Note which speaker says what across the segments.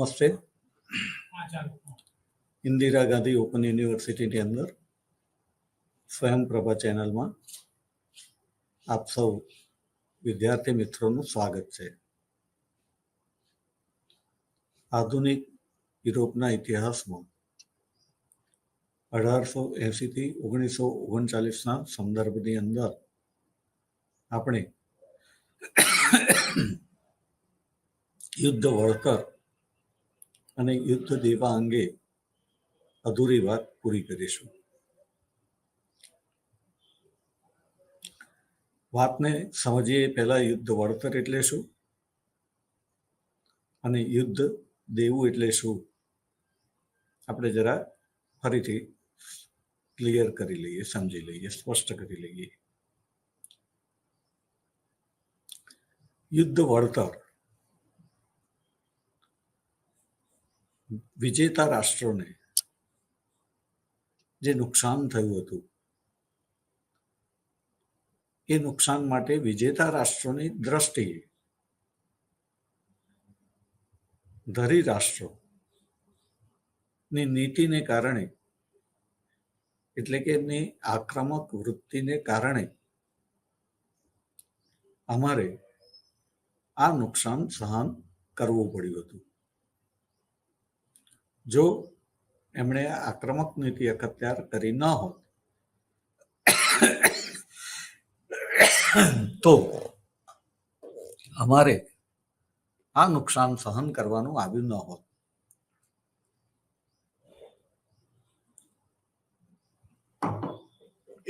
Speaker 1: નમસ્તે. ઇન્દિરા ગાંધી ઓપન યુનિવર્સિટીની અંદર સ્વયંપ્રભા ચેનલમાં આપ સૌ વિદ્યાર્થી મિત્રોનું સ્વાગત છે. આધુનિક યુરોપના ઇતિહાસમાં 1880 થી 1939ના સંદર્ભની અંદર આપણે યુદ્ધ વળતર અને યુદ્ધ દેવા અંગે અધૂરી વાત પૂરી કરીશું. વાતને સમજીએ પહેલા યુદ્ધ વળતર એટલે શું અને યુદ્ધ દેવું એટલે શું આપણે જરા ફરીથી ક્લિયર કરી લઈએ, સમજી લઈએ, સ્પષ્ટ કરી લઈએ. યુદ્ધ વળતર વિજેતા રાષ્ટ્રોને જે નુકસાન થયું હતું એ નુકસાન માટે વિજેતા રાષ્ટ્રોની દ્રષ્ટિએ ધરી રાષ્ટ્રોની નીતિને કારણે, એટલે કે એમની આક્રમક વૃત્તિને કારણે અમારે આ નુકસાન સહન કરવું પડ્યું હતું. જો એમણે આક્રમક નીતિ અખત્યાર કરી ન હોત તો અમારે આ નુકસાન સહન કરવાનું આવ્યું ન હોત.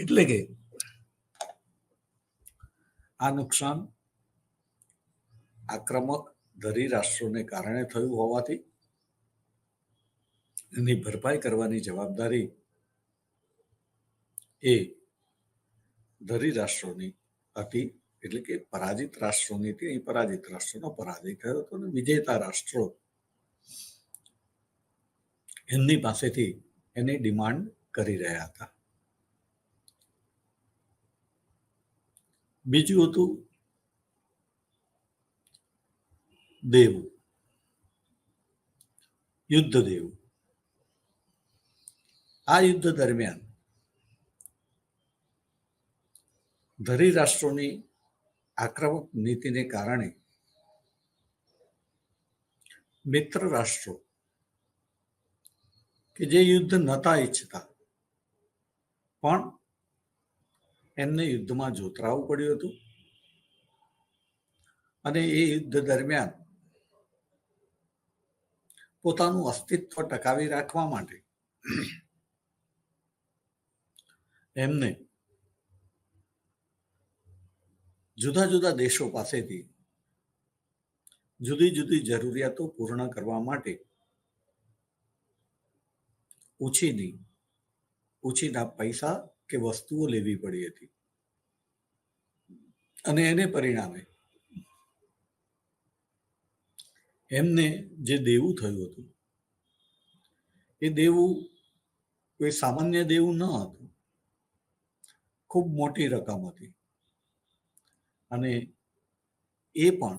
Speaker 1: એટલે કે આ નુકસાન આક્રમક ધરી રાષ્ટ્રોને કારણે થયું હોવાથી એની ભરપાઈ કરવાની જવાબદારી એ ધરી રાષ્ટ્રોની હતી. એટલે કે પરાજિત રાષ્ટ્રોની હતી. અહીં પરાજિત રાષ્ટ્રોનો પરાજય થયો હતો અને વિજેતા રાષ્ટ્રો એમની પાસેથી એની ડિમાન્ડ કરી રહ્યા હતા. બીજું હતું દેવું, યુદ્ધ દેવું. આ યુદ્ધ દરમિયાન ધરી રાષ્ટ્રોની આક્રમક નીતિને કારણે મિત્ર રાષ્ટ્રો કે જે યુદ્ધ નહોતા ઈચ્છતા પણ એમને યુદ્ધમાં જોતરાવું પડ્યું હતું અને એ યુદ્ધ દરમિયાન પોતાનું અસ્તિત્વ ટકાવી રાખવા માટે એમને જુદા જુદા દેશો પાસેથી જુદી જુદી જરૂરિયાતો પૂર્ણ કરવા માટે ઓછીના પૈસા કે વસ્તુઓ લેવી પડી હતી. અને એને પરિણામે એમને જે દેવું થયું હતું એ દેવું કોઈ સામાન્ય દેવું ન હતું, ખૂબ મોટી રકમ હતી. અને એ પણ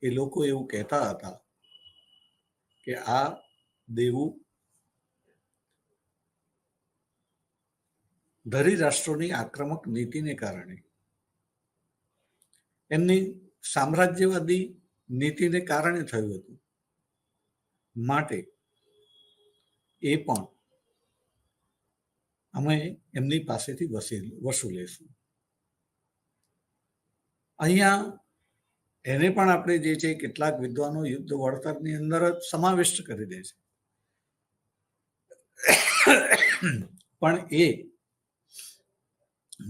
Speaker 1: એ લોકો એવું કહેતા હતા કે આ દેવું ધરી રાષ્ટ્રોની આક્રમક નીતિને કારણે, એમની સામ્રાજ્યવાદી નીતિને કારણે થયું હતું. માટે એ પણ અમે એમની પાસેથી વસૂલીશું. અહીંયા એને પણ આપણે જે છે કેટલાક વિદ્વાનો યુદ્ધ વળતરની અંદર જ સમાવિષ્ટ કરી દે છે. પણ એ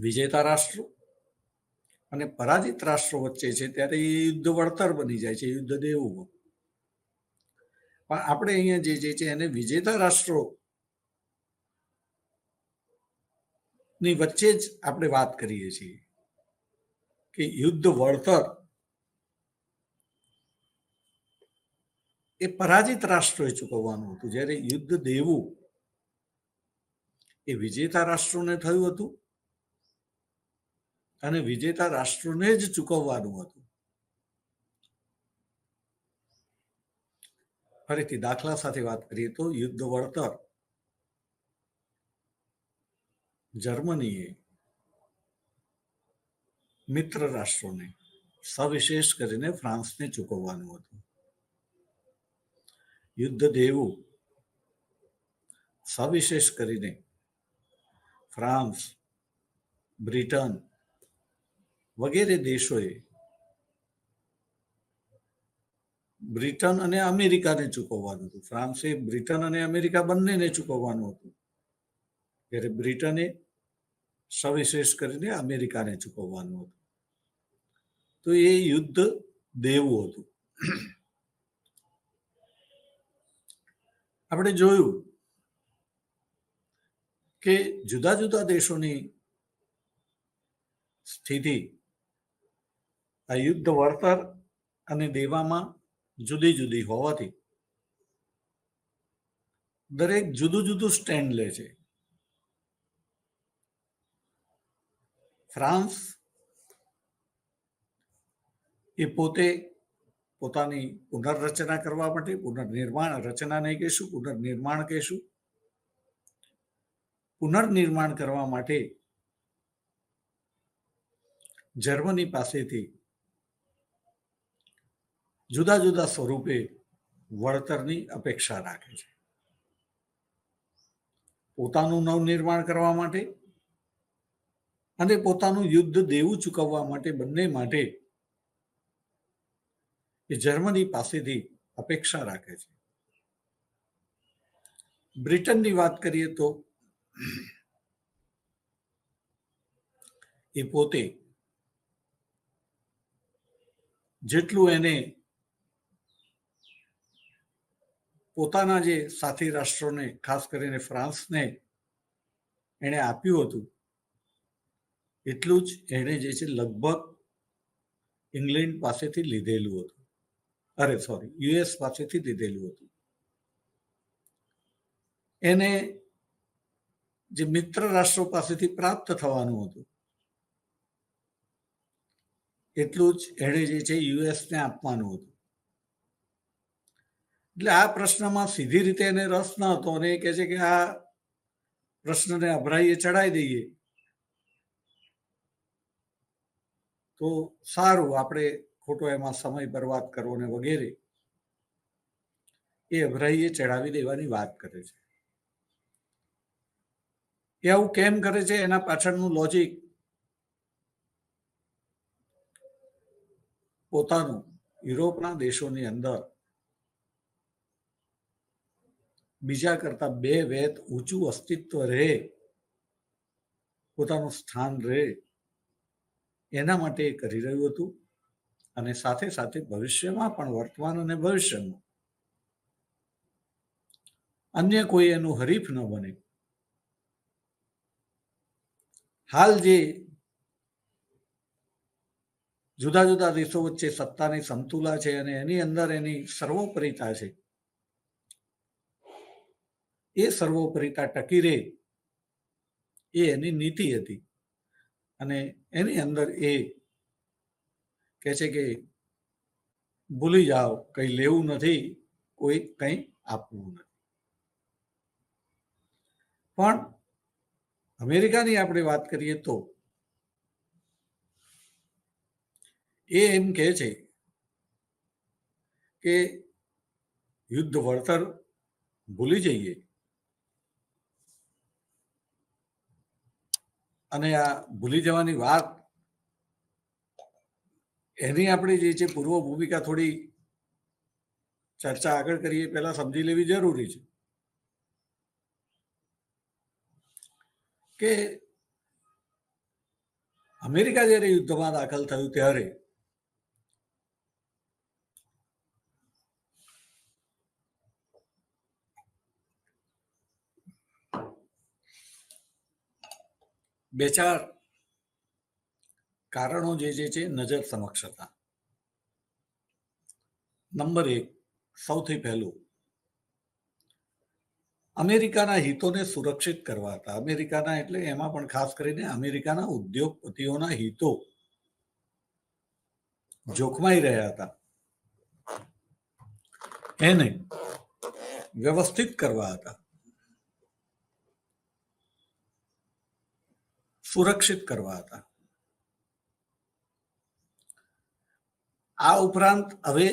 Speaker 1: વિજેતા રાષ્ટ્રો અને પરાજિત રાષ્ટ્રો વચ્ચે છે ત્યારે એ યુદ્ધ વળતર બની જાય છે, યુદ્ધ દેવું. પણ આપણે અહીંયા જે છે એને વિજેતા રાષ્ટ્રો ની વચ્ચે જ આપણે વાત કરીએ છીએ કે યુદ્ધ વળતર એ પરાજિત રાષ્ટ્રોએ ચૂકવવાનું હતું, જ્યારે યુદ્ધ દેવું એ વિજેતા રાષ્ટ્રોને થયું હતું અને વિજેતા રાષ્ટ્રોને જ ચૂકવવાનું હતું. ફરીથી દાખલા સાથે વાત કરીએ તો યુદ્ધ વળતર જર્મનીએ મિત્ર રાષ્ટ્રોને સવિશેષ કરીને ફ્રાન્સને ચૂકવવાનું હતું. યુદ્ધ દેવું સવિશેષ કરીને ફ્રાન્સ, બ્રિટન વગેરે દેશોએ બ્રિટન અને અમેરિકાને ચૂકવવાનું હતું. ફ્રાન્સે બ્રિટન અને અમેરિકા બંનેને ચૂકવવાનું હતું, જ્યારે બ્રિટને સવિશેષ કરીને અમેરિકાને ચૂકવવાનું હતું. તો એ યુદ્ધ દેવું હતું. આપણે જોયું કે જુદા જુદા દેશોની સ્થિતિ આ યુદ્ધ વળતર અને દેવામાં જુદી જુદી હોવાથી દરેક જુદું જુદું સ્ટેન્ડ લે છે. ફ્રાન્સ એ પોતે પોતાની પુનર્રચના કરવા માટે, પુનર્નિર્માણ, રચના નહીં કહેશું, પુનર્નિર્માણ કહેશું, પુનર્નિર્માણ કરવા માટે જર્મની પાસેથી જુદા જુદા સ્વરૂપે વળતરની અપેક્ષા રાખે છે. પોતાનું નવનિર્માણ કરવા માટે અને પોતાનું યુદ્ધ દેવું ચૂકવવા માટે, બંને માટે એ જર્મની પાસેથી અપેક્ષા રાખે છે. બ્રિટનની વાત કરીએ તો એ પોતે જેટલું એને પોતાના જે સાથી રાષ્ટ્રોને, ખાસ કરીને ફ્રાન્સને એણે આપ્યું હતું, એટલું જ એણે જે છે લગભગ ઇંગ્લેન્ડ પાસેથી લીધેલું હતું. યુએસ પાસેથી લીધેલું હતું. એને જે મિત્ર રાષ્ટ્રો પાસેથી પ્રાપ્ત થવાનું હતું એટલું જ એણે જે છે યુએસને આપવાનું હતું. એટલે આ પ્રશ્નમાં સીધી રીતે એને રસ ન હતો અને એ કહે છે કે આ પ્રશ્નને અભરાઈએ ચડાવી દઈએ તો સારું, આપણે ખોટો એમાં સમય બરબાદ કરવો ને વગેરે, એ અભરાઈએ ચડાવી દેવાની વાત કરે છે. એ આવું કેમ કરે છે એના પાછળનું લોજિક પોતાનું યુરોપના દેશોની અંદર બીજા કરતા 2 વેત ઊંચું અસ્તિત્વ રહે, પોતાનું સ્થાન રહે, એના માટે એ કરી રહ્યું હતું. અને સાથે સાથે ભવિષ્યમાં પણ, વર્તમાન અને ભવિષ્યમાં અન્ય કોઈ એનું હરીફ ન બને. હાલ જે જુદા જુદા દેશો વચ્ચે સત્તાની સમતુલા છે અને એની અંદર એની સર્વોપરિતા છે, એ સર્વોપરિતા ટકી રહે એ એની નીતિ હતી. અને એની અંદર એ કહે છે કે ભૂલી જાઓ, કંઈ લેવું નથી, કોઈ કંઈ આપવું નથી. પણ અમેરિકાની આપણે વાત કરીએ તો એ એમ કહે છે કે યુદ્ધ વળતર ભૂલી જઈએ અને આ ભૂલી જવાની વાત, એની આપણી જે છે પૂર્વ ભૂમિકા થોડી ચર્ચા આગળ કરીએ પહેલા સમજી લેવી જરૂરી છે કે અમેરિકા જ્યારે યુદ્ધમાં દાખલ થયું ત્યારે બે ચાર કારણો જે છે નજર સમક્ષ હતા. નંબર 1, સૌથી પહેલું, અમેરિકાના હિતોને સુરક્ષિત કરવા હતા. અમેરિકાના એટલે એમાં પણ ખાસ કરીને અમેરિકાના ઉદ્યોગપતિઓના હિતો જોખમાઈ રહ્યા હતા. એને વ્યવસ્થિત કરવા હતા, સુરક્ષિત કરવા હતા. આ ઉપરાંત હવે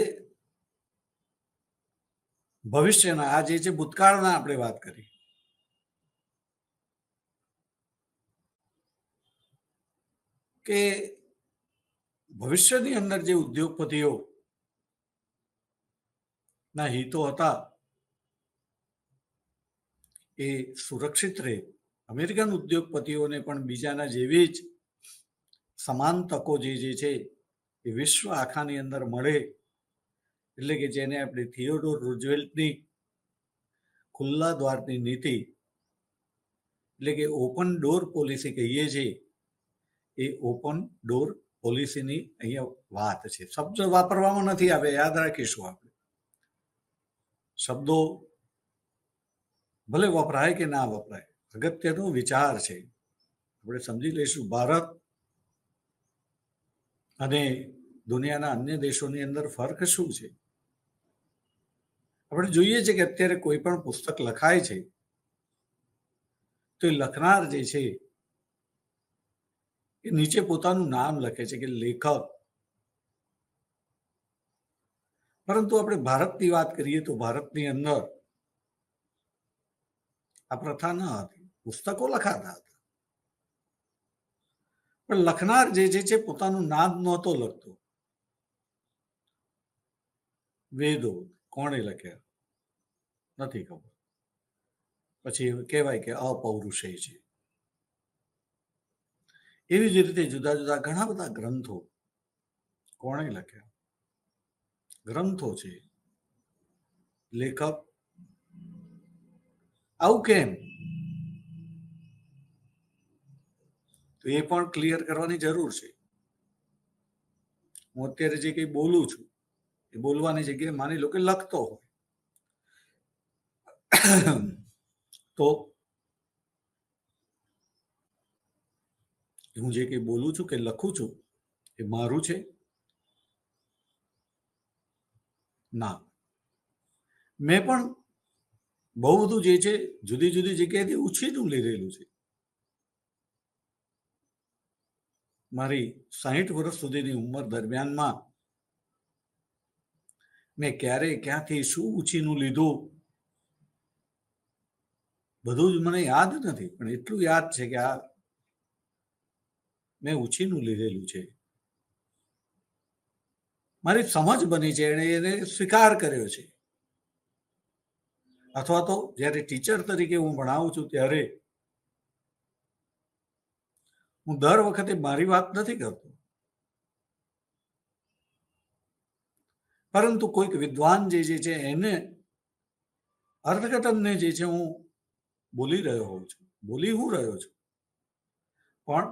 Speaker 1: ભવિષ્યના આ જે છે ભૂતકાળના આપણે વાત કરી, કે ભવિષ્યની અંદર જે ઉદ્યોગપતિઓ ના હિતો હતા એ સુરક્ષિત રહે, અમેરિકન ઉદ્યોગપતિઓને પણ બીજાના જેવી જ સમાન તકો જે છે એ વિશ્વ આખાની અંદર મળે, એટલે કે જેને આપણે થિયોડોર રૂઝવેલ્ટની ખુલ્લા દ્વારની નીતિ એટલે કે ઓપન ડોર પોલિસી કહીએ છીએ, એ ઓપન ડોર પોલિસીની અહીંયા વાત છે. શબ્દ વાપરવામાં નથી આવે, યાદ રાખીશું. આપણે શબ્દો ભલે વપરાય કે ના વપરાય, અગત્યનો વિચાર છે. આપણે સમજી લઈશું ભારત અને દુનિયાના અન્ય દેશોની અંદર ફર્ક શું છે. આપણે જોઈએ છે કે અત્યારે કોઈ પણ પુસ્તક લખાય છે તો એ લખનાર જે છે એ નીચે પોતાનું નામ લખે છે કે લેખક. પરંતુ આપણે ભારતની વાત કરીએ તો ભારતની અંદર આ પ્રથા ન હતી, પુસ્તકો લખાતા હતા, પણ લખનાર જે છે પોતાનું નામ નહોતો લખતો. વેદો કોણે લખ્યા નથી ખબર, પછી કહેવાય કે અપૌરુષેય છે. એવી જ રીતે જુદા જુદા ઘણા બધા ગ્રંથો કોણે લખ્યા, ગ્રંથો છે, લેખક. આવું કેમ? તો એ પણ ક્લિયર કરવાની જરૂર છે. હું અત્યારે જે કંઈ બોલું છું એ બોલવાની જગ્યાએ માની લો કે લખતો હોય તો હું જે કંઈ બોલું છું કે લખું છું એ મારું છે? ના. મેં પણ બહુ બધું જે છે જુદી જુદી જગ્યાએથી ઉછીનું લીધેલું છે. મારી 60 વર્ષ સુધીની ઉંમર દરમિયાનમાં મેં ક્યારે ક્યાંથી શું ઉછીનું લીધું બધું જ મને યાદ નથી, પણ એટલું યાદ છે કે આ મેં ઉછીનું લીધેલું છે. મારી સમજ બની છે, એને સ્વીકાર કર્યો છે. અથવા તો જ્યારે ટીચર તરીકે હું ભણાવું છું ત્યારે હું દર વખતે મારી વાત નથી કરતો, પરંતુ કોઈક વિદ્વાન જે છે એને અર્થઘટનને જે છે હું બોલી રહ્યો હોઉં છું, બોલી હું રહ્યો છું, પણ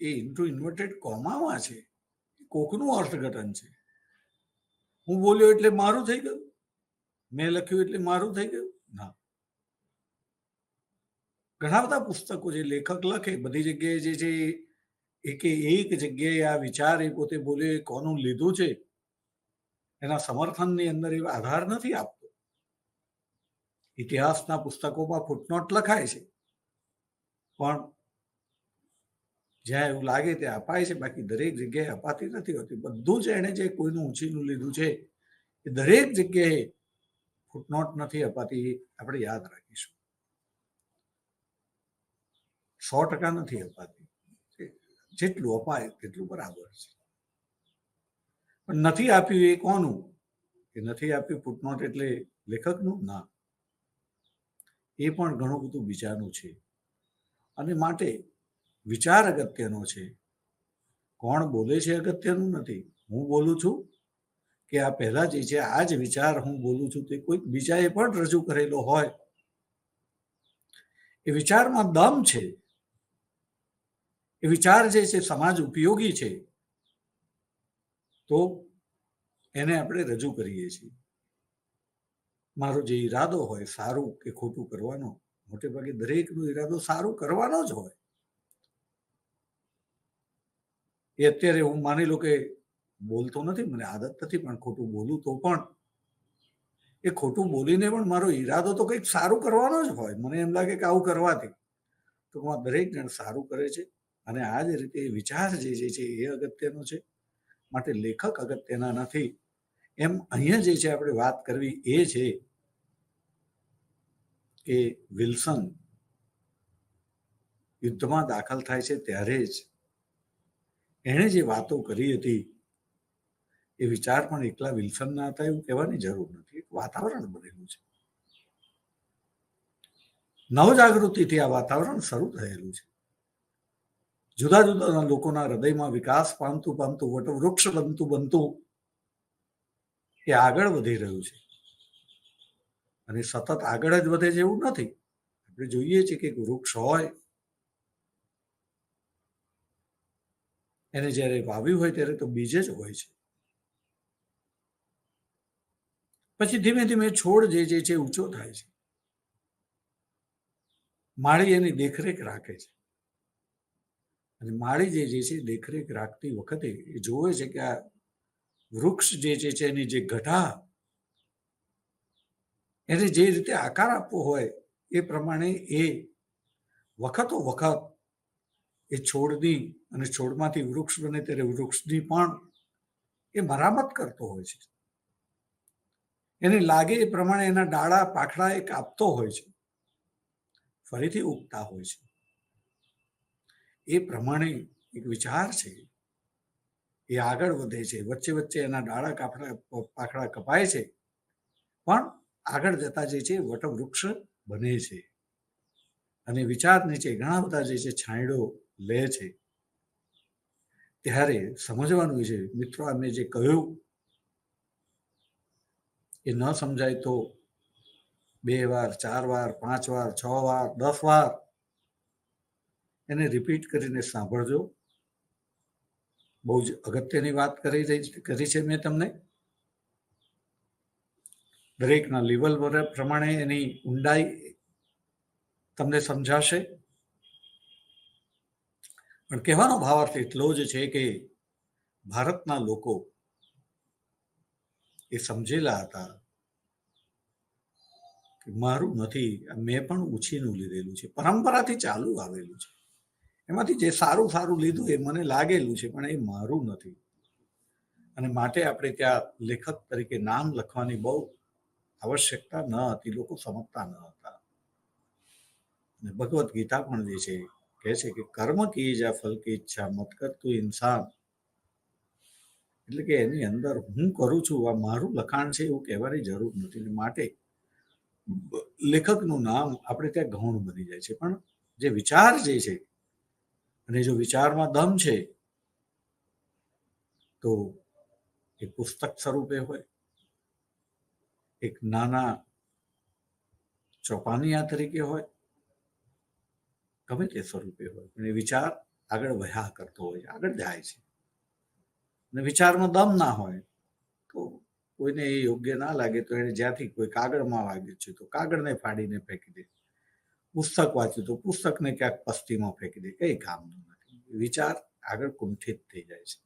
Speaker 1: એ ઇન્ટુ ઇન્વર્ટેડ કોમામાં છે, કોકનું અર્થઘટન છે. હું બોલ્યો એટલે મારું થઈ ગયું, મેં લખ્યું એટલે મારું થઈ ગયું? ના. ઘણા બધા પુસ્તકો જે લેખક લખે બધી જગ્યાએ જે છે એક જગ્યાએ આ વિચાર એ પોતે બોલ્યો એ કોનું લીધું છે એના સમર્થનની અંદર એ આધાર નથી આપતો. ઇતિહાસના પુસ્તકોમાં ફૂટનોટ લખાય છે, પણ જ્યાં એવું લાગે ત્યાં અપાય છે, બાકી દરેક જગ્યાએ અપાતી નથી હોતી. બધું જ એને જે કોઈનું ઊંચીનું લીધું છે એ દરેક જગ્યાએ ફૂટનોટ નથી અપાતી, આપણે યાદ રાખીશું. 100% નથી અપાતી, જેટલું અપાય તેટલું બરાબર છે. પણ નથી આપ્યું એ કોનું? એ નથી આપ્યું ફૂટનોટ એટલે લેખકનું? ના, એ પણ ઘણું બધું બીજાનું છે. અને માટે વિચાર અગત્યનો છે, કોણ બોલે છે અગત્યનું નથી. હું બોલું છું કે આ પહેલા જે છે આ જ વિચાર હું બોલું છું તે કોઈક બીજાએ પણ રજૂ કરેલો હોય, એ વિચારમાં દમ છે, એ વિચાર જે છે સમાજ ઉપયોગી છે, તો એને આપણે રજૂ કરીએ છીએ. મારો જે ઈરાદો હોય સારું કે ખોટું કરવાનો, મોટે ભાગે દરેકનો ઈરાદો સારું કરવાનો જ હોય. એ અત્યારે હું માની લો કે બોલતો નથી, મને આદત નથી, પણ ખોટું બોલું તો પણ એ ખોટું બોલીને પણ મારો ઈરાદો તો કંઈક સારું કરવાનો જ હોય. મને એમ લાગે કે આવું કરવાથી ટૂંકમાં દરેક જણ સારું કરે છે. અને આ જ રીતે વિચાર જે છે એ અગત્યનો છે. માટે લેખક અગત્યના નથી. એમ અહીંયા જે છે આપણે વાત કરવી એ છે કે વિલ્સન યુદ્ધમાં દાખલ થાય છે ત્યારે જ એણે જે વાતો કરી હતી એ વિચાર પણ એકલા વિલ્સનના હતા એવું કહેવાની જરૂર નથી. એક વાતાવરણ બનેલું છે. નવજાગૃતિથી આ વાતાવરણ શરૂ થયેલું છે. જુદા જુદા લોકોના હૃદયમાં વિકાસ પામતું પામતું વટવૃક્ષ બનતું બનતું એ આગળ વધી રહ્યું છે. અને સતત આગળ જ વધે છે એવું નથી. આપણે જોઈએ છીએ કે વૃક્ષ હોય એને જ્યારે વાવ્યું હોય ત્યારે તો બીજ જ હોય છે. પછી ધીમે ધીમે છોડ જે છે ઊંચો થાય છે. માળી એની દેખરેખ રાખે છે. અને માળી જે છે દેખરેખ રાખતી વખતે એ જોવે છે કે આ વૃક્ષ જે છે એની જે ગઢા એને જે રીતે આકાર આપવો હોય એ પ્રમાણે એ વખતો વખત એ છોડની અને છોડમાંથી વૃક્ષ બને ત્યારે વૃક્ષની પણ એ મરામત કરતો હોય છે. એને લાગે એ પ્રમાણે એના ડાળા પાખડા એ કાપતો હોય છે, ફરીથી ઉગતા હોય છે. એ પ્રમાણે એક વિચાર છે એ આગળ વધે છે. વચ્ચે વચ્ચે એના ડાળા પાખડા કપાય છે પણ આગળ જતા જે છે વટવૃક્ષ બને છે. અને વિચાર નીચે ઘણા બધા જે છે છાંયડો લે છે. ત્યારે સમજવાનું છે મિત્રો, અમે જે કહ્યું એ ન સમજાય તો 2 વાર 4 વાર 5 વાર 6 વાર 10 વાર એને રિપીટ કરીને સાંભળજો. બહુ જ અગત્યની વાત કરી છે મેં તમને. દરેકના લેવલ પ્રમાણે એની ઊંડાઈ તમને સમજાશે. પણ કહેવાનો ભાવાર્થ એટલો જ છે કે ભારતના લોકો એ સમજેલા હતા કે મારું નથી, મેં પણ ઉછીનું લીધેલું છે, પરંપરાથી ચાલુ આવેલું છે. એમાંથી જે સારું સારું લીધું એ મને લાગેલું છે પણ એ મારું નથી. અને માટે આપણે ત્યાં લેખક તરીકે નામ લખવાની બહુ આવશ્યકતા ન હતી. લોકો સમજતા ન હતા. અને ભગવદ્ ગીતા પણ જે છે કહે છે કે કર્મ કી જા ફલ કી ઈચ્છા મત કર તું ઇન્સાન. એટલે કે એની અંદર હું કરું છું આ મારું લખાણ છે એવું કહેવાની જરૂર નથી. માટે લેખકનું નામ આપણે ત્યાં ગૌણ બની જાય છે. પણ જે વિચાર જે છે અને જો વિચારમાં દમ છે તો એ પુસ્તક સ્વરૂપે હોય, એક નાના ચોપાનિયા તરીકે હોય, ગમે તે સ્વરૂપે હોય, પણ એ વિચાર આગળ વહ્યા કરતો હોય, આગળ જાય છે. અને વિચારમાં દમ ના હોય તો કોઈને એ યોગ્ય ના લાગે તો એને જ્યાંથી કોઈ કાગળમાં વાગ્યું છે તો કાગળને ફાડીને ફેંકી દે, પુસ્તક વાંચ્યું તો પુસ્તકને ક્યાંક પસ્તીમાં ફેંકી દે, કઈ કામનું નથી. વિચાર આગળ કુંઠિત થઈ જાય છે.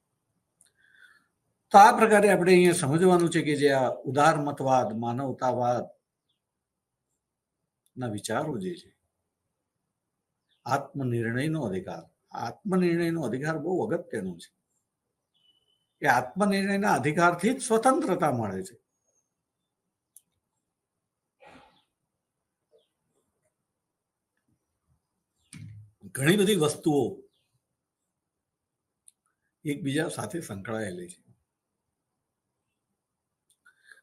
Speaker 1: તો આ પ્રકારે આપણે અહીંયા સમજવાનું છે કે જે આ ઉદારમતવાદ, માનવતાવાદ ના વિચારો જે છે, આત્મનિર્ણયનો અધિકાર, આત્મનિર્ણયનો અધિકાર બહુ અગત્યનો છે. એ આત્મનિર્ણયના અધિકારથી જ સ્વતંત્રતા મળે છે. ઘણી બધી વસ્તુઓ એકબીજા સાથે સંકળાયેલી છે.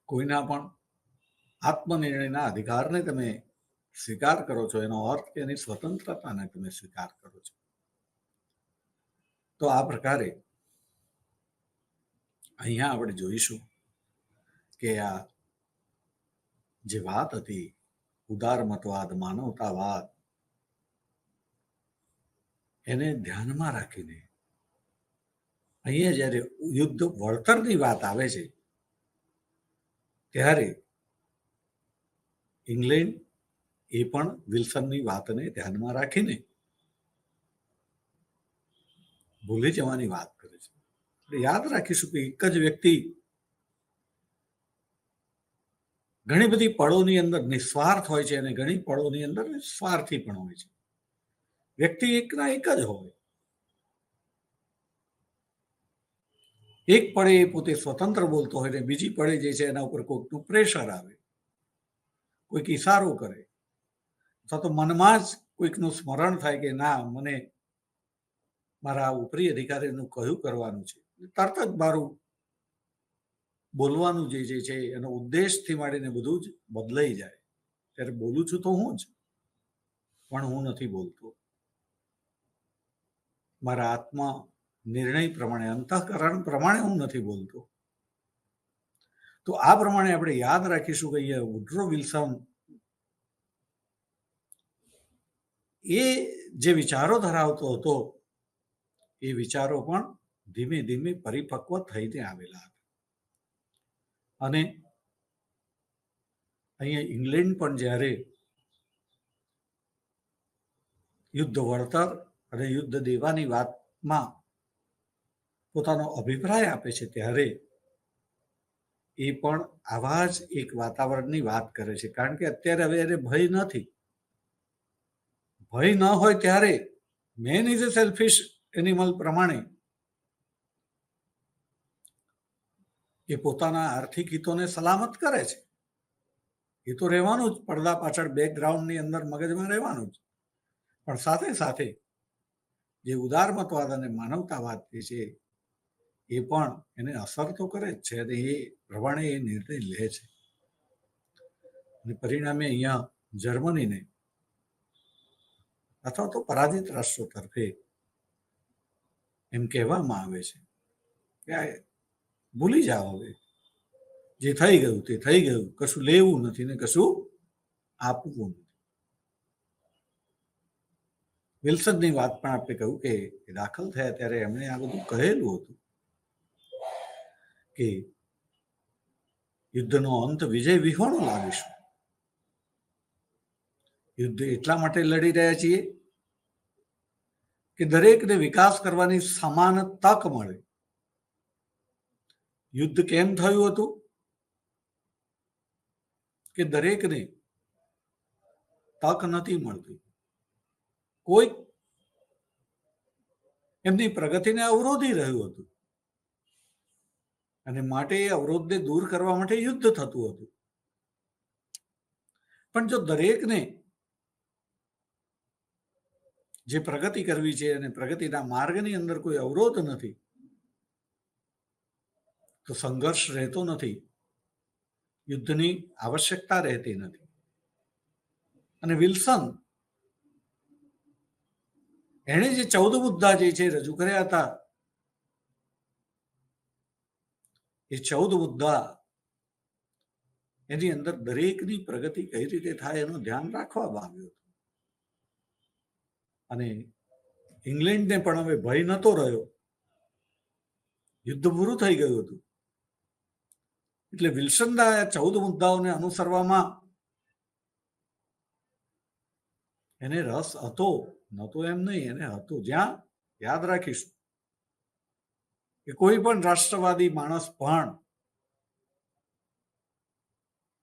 Speaker 1: કોઈના પણ આત્મનિર્ણયના અધિકારને તમે સ્વીકાર કરો છો એનો અર્થ કે એની સ્વતંત્રતાને તમે સ્વીકાર કરો છો. તો આ પ્રકારે અહીંયા આપણે જોઈશું કે આ જે વાત હતી ઉદારમતવાદ, માનવતાવાદ, એને ધ્યાનમાં રાખીને અહીંયા જ્યારે યુદ્ધ વળતરની વાત આવે છે ત્યારે ઇંગ્લેન્ડ એ પણ વિલ્સનની વાતને ધ્યાનમાં રાખીને ભૂલી જવાની વાત કરે છે. આપણે યાદ રાખીશું કે એક જ વ્યક્તિ ઘણી બધી પળોની અંદર નિસ્વાર્થ હોય છે અને ઘણી પળોની અંદર સ્વાર્થી પણ હોય છે. વ્યક્તિ એકના એક જ હોય. એક પળે એ પોતે સ્વતંત્ર બોલતો હોય ને બીજી પળે જે છે એના ઉપર કોઈકનું પ્રેશર આવે, કોઈક ઈશારો કરે, અથવા તો મનમાં જ કોઈકનું સ્મરણ થાય કે ના, મને મારા ઉપરી અધિકારીનું કહ્યું કરવાનું છે, તરત જ મારું બોલવાનું જે છે એનો ઉદ્દેશથી માંડીને બધું જ બદલાઈ જાય. ત્યારે બોલું છું તો હું જ, પણ હું નથી બોલતો. મારા આત્મા નિર્ણય પ્રમાણે, અંતઃકરણ પ્રમાણે હું નથી બોલતો. તો આ પ્રમાણે આપણે યાદ રાખીશું કે અહીંયા વુડરો વિલ્સન એ જે વિચારો ધરાવતો હતો એ વિચારો પણ ધીમે ધીમે પરિપક્વ થઈને આવેલા હતા. અને અહીંયા ઇંગ્લેન્ડ પણ જ્યારે યુદ્ધ વળતર અને યુદ્ધ દેવાની વાતમાં પોતાનો અભિપ્રાય આપે છે ત્યારે એ પણ આવા જ એક વાતાવરણની વાત કરે છે. કારણ કે અત્યારે હવે એને ભય નથી. ભય ન હોય ત્યારે main is a selfish animal પ્રમાણે એ પોતાના આર્થિક હિતોને સલામત કરે છે. એ તો રહેવાનું જ, પડદા પાછળ બેકગ્રાઉન્ડની અંદર મગજમાં રહેવાનું જ. પણ સાથે સાથે જે ઉદારમતવાદ અને માનવતાવાદ જે છે એ પણ એને અસર તો કરે જ છે અને એ પ્રમાણે એ નિર્ણય લે છે. અને પરિણામે અહીંયા જર્મનીને અથવા તો પરાજિત રાષ્ટ્રો તરફે એમ કહેવામાં આવે છે કે ભૂલી જાઓ, હવે જે થઈ ગયું તે થઈ ગયું, કશું લેવું નથી ને કશું આપવું નથી. વિલ્સનની વાત પણ આપણે કહ્યું કે દાખલ થયા ત્યારે એમણે આ બધું કહેલું હતું કે યુદ્ધનો અંત વિજય વિહોણો લાવીશું. યુદ્ધ એટલા માટે લડી રહ્યા છીએ કે દરેકને વિકાસ કરવાની સમાન તક મળે. યુદ્ધ કેમ થયું હતું કે દરેકને તક નથી મળતી. કોઈ એમની પ્રગતિને અવરોધી રહ્યું હતું અને માટે એ અવરોધને દૂર કરવા માટે યુદ્ધ થતું હતું. પણ જો દરેકને જે પ્રગતિ કરવી છે અને પ્રગતિના માર્ગની અંદર કોઈ અવરોધ નથી તો સંઘર્ષ રહેતો નથી, યુદ્ધની આવશ્યકતા રહેતી નથી. અને વિલ્સન એણે જે 14 મુદ્દા જે છે રજૂ કર્યા હતા એ 14 મુદ્દા એની અંદર દરેકની પ્રગતિ કઈ રીતે થાય એનું ધ્યાન રાખવામાં આવ્યું હતું. અને ઇંગ્લેન્ડને પણ હવે ભય નતો રહ્યો, યુદ્ધ પૂરું થઈ ગયું હતું. એટલે વિલ્સનના 14 મુદ્દાઓને અનુસરવામાં એને રસ હતો, નતો એમ નહીં, એને હતો. જ્યાં યાદ રાખીશું કે કોઈ પણ રાષ્ટ્રવાદી માણસ પણ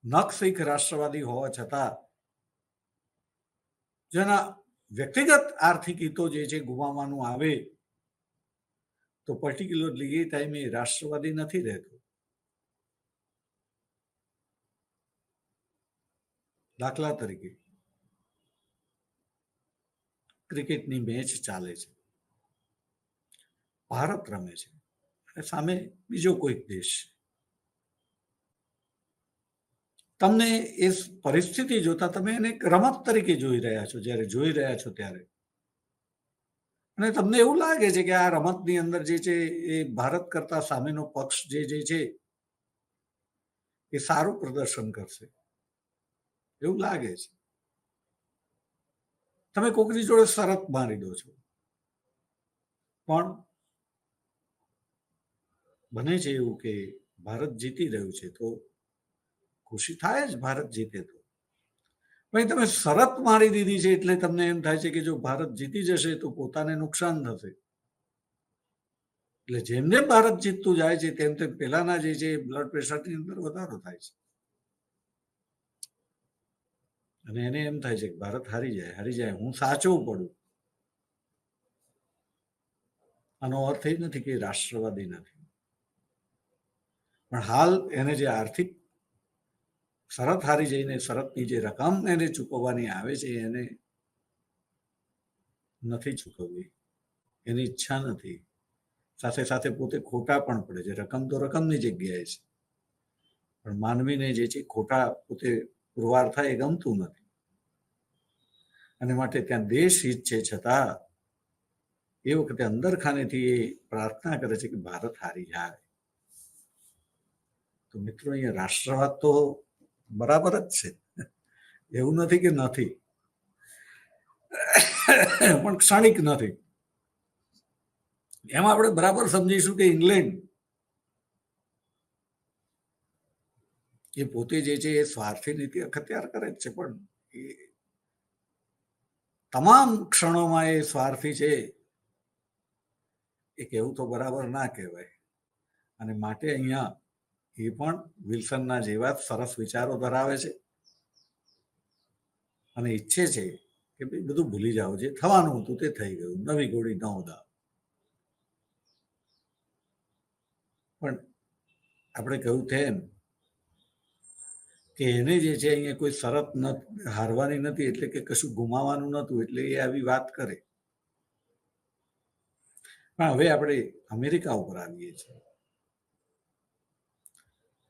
Speaker 1: નખશીખ રાષ્ટ્રવાદી હોવા છતાં જેના વ્યક્તિગત આર્થિક હિતો જે છે ગુમાવવાનું આવે તો પર્ટિક્યુલરલી એ ટાઈમે રાષ્ટ્રવાદી નથી રહેતો. દાખલા તરીકે ક્રિકેટની મેચ ચાલે છે, ભારત રમે છે અને સામે બીજો કોઈક દેશ છે. તમને એ પરિસ્થિતિ જોતા તમે એને રમત તરીકે જોઈ રહ્યા છો. જ્યારે જોઈ રહ્યા છો ત્યારે અને તમને એવું લાગે છે કે આ રમતની અંદર જે છે એ ભારત કરતા સામેનો પક્ષ જે છે એ સારું પ્રદર્શન કરશે એવું લાગે છે. તમે કોકની જોડે શરત મારી દો છો, પણ બને છે એવું કે ભારત જીતી રહ્યું છે તો ખુશી થાય જ, ભારત જીતે તો. ભાઈ તમે શરત મારી દીધી છે એટલે તમને એમ થાય છે કે જો ભારત જીતી જશે તો પોતાને નુકસાન થશે. એટલે જેમ જેમ ભારત જીતતું જાય છે તેમ તેમ પેલાના જે છે બ્લડ પ્રેશરની અંદર વધારો થાય છે. અને એને એમ થાય છે કે ભારત હારી જાય, હું સાચવું પડું. આનો અર્થ એ નથી કે રાષ્ટ્રવાદી નથી, પણ હાલ એને જે આર્થિક શરત હારી જઈને શરતની જે રકમ એને ચૂકવવાની આવે છે એને નથી ચૂકવવી, એની ઈચ્છા નથી. સાથે સાથે પોતે ખોટા પણ પડે છે. રકમ તો રકમની જગ્યાએ છે, પણ માનવીને જે છે ખોટા પોતે પુરવાર થાય એ ગમતું નથી. અને માટે ત્યાં દેશ હિત છે છતાં એ વખતે અંદર ખાનેથી એ પ્રાર્થના કરે છે કે ભારત હારી જાય. તો મિત્રો, અહીંયા રાષ્ટ્રવાદ તો બરાબર જ છે, એવું નથી કે નથી, પણ ક્ષણિક નથી. એમાં આપણે બરાબર સમજીશું કે ઇંગ્લેન્ડ એ પોતે જે છે એ સ્વાર્થી નીતિ અખત્યાર કરે જ છે, પણ એ તમામ ક્ષણોમાં એ સ્વાર્થી છે એ કહેવું તો બરાબર ના કહેવાય. અને માટે અહીંયા એ પણ વિલ્સનના જેવા સરસ વિચારો ધરાવે છે અને ઈચ્છે છે કે ભાઈ બધું ભૂલી જાઓ, જે થવાનું હતું તે થઈ ગયું, નવી ઘોડી ન ઉદાવ. પણ આપણે કહ્યું તેમ કે એને જે છે અહીંયા કોઈ શરત હારવાની નથી, એટલે કે કશું ગુમાવાનું નતું, એટલે એ આવી વાત કરે. પણ હવે આપણે અમેરિકા ઉપર આવીએ છીએ.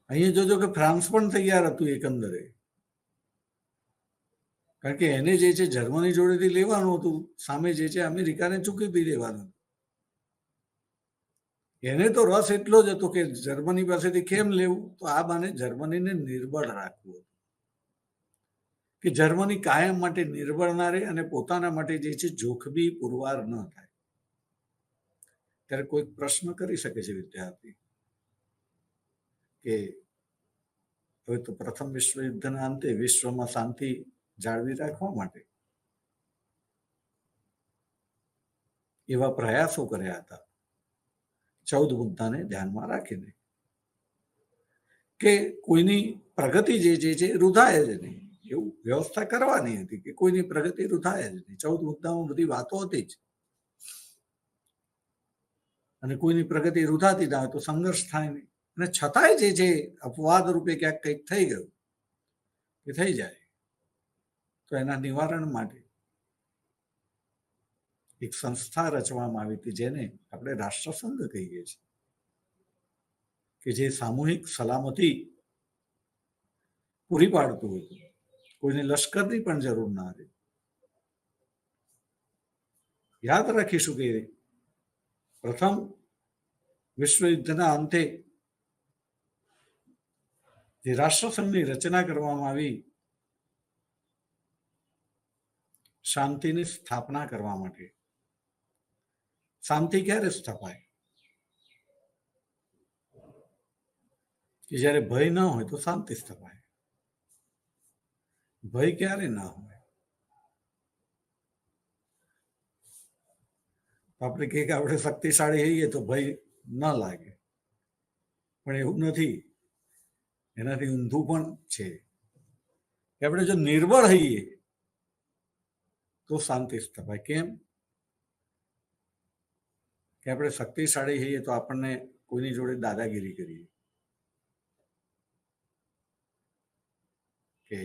Speaker 1: અહીંયા જોજો કે ફ્રાન્સ પણ તૈયાર હતું એકંદરે, કારણ કે એને જે છે જર્મની જોડેથી લેવાનું હતું, સામે જે છે અમેરિકાને ચૂકી બી દેવાનું. એને તો રસ એટલો જ હતો કે જર્મની પાસેથી કેમ લેવું, તો આ બાને જર્મનીને નિર્બળ રાખવું, કે જર્મની કાયમ માટે નિર્બળ ના રહે અને પોતાના માટે જે છે જોખમી પુરવાર ન થાય. ત્યારે કોઈ પ્રશ્ન કરી શકે છે વિદ્યાર્થી કે હવે તો પ્રથમ વિશ્વયુદ્ધના અંતે વિશ્વમાં શાંતિ જાળવી રાખવા માટે એવા પ્રયાસો કર્યા હતા 14 મુદ્દાને ધ્યાનમાં રાખીને, કે કોઈની પ્રગતિ જે છે રૂધાય જ નહીં, એવું વ્યવસ્થા કરવાની હતી કે કોઈની પ્રગતિ રૂધાય જ નહીં. 14 મુદ્દામાં બધી વાતો હતી જ, અને કોઈની પ્રગતિ રૂધાતી ના હોય તો સંઘર્ષ થાય નહીં. અને છતાંય જે છે અપવાદ રૂપે ક્યાંક કંઈક થઈ ગયું કે થઈ જાય, તો એના નિવારણ માટે એક સંસ્થા રચવામાં આવી હતી જેને આપણે રાષ્ટ્રસંઘ કહીએ છીએ, કે જે સામૂહિક સલામતી પૂરી પાડતું હતું, કોઈને લશ્કરની પણ જરૂર ના રહે. યાદ રાખીશું કે પ્રથમ વિશ્વયુદ્ધના અંતે જે રાષ્ટ્રસંઘની રચના કરવામાં આવી શાંતિની સ્થાપના કરવા માટે. શાંતિ ક્યારે સ્થપાય? કે જ્યારે ભય ન હોય તો શાંતિ સ્થપાય. ભય ક્યારે ના હોય? આપણે કહીએ કે આપણે શક્તિશાળી હોઈએ તો ભય ન લાગે, પણ એવું નથી. એનાથી ઊંધું પણ છે કે આપણે જો નિર્બળ હોઈએ તો શાંતિ સ્થપાય. કેમ? કે આપણે શક્તિશાળી હોઈએ તો આપણને કોઈની જોડે દાદાગીરી કરીએ કે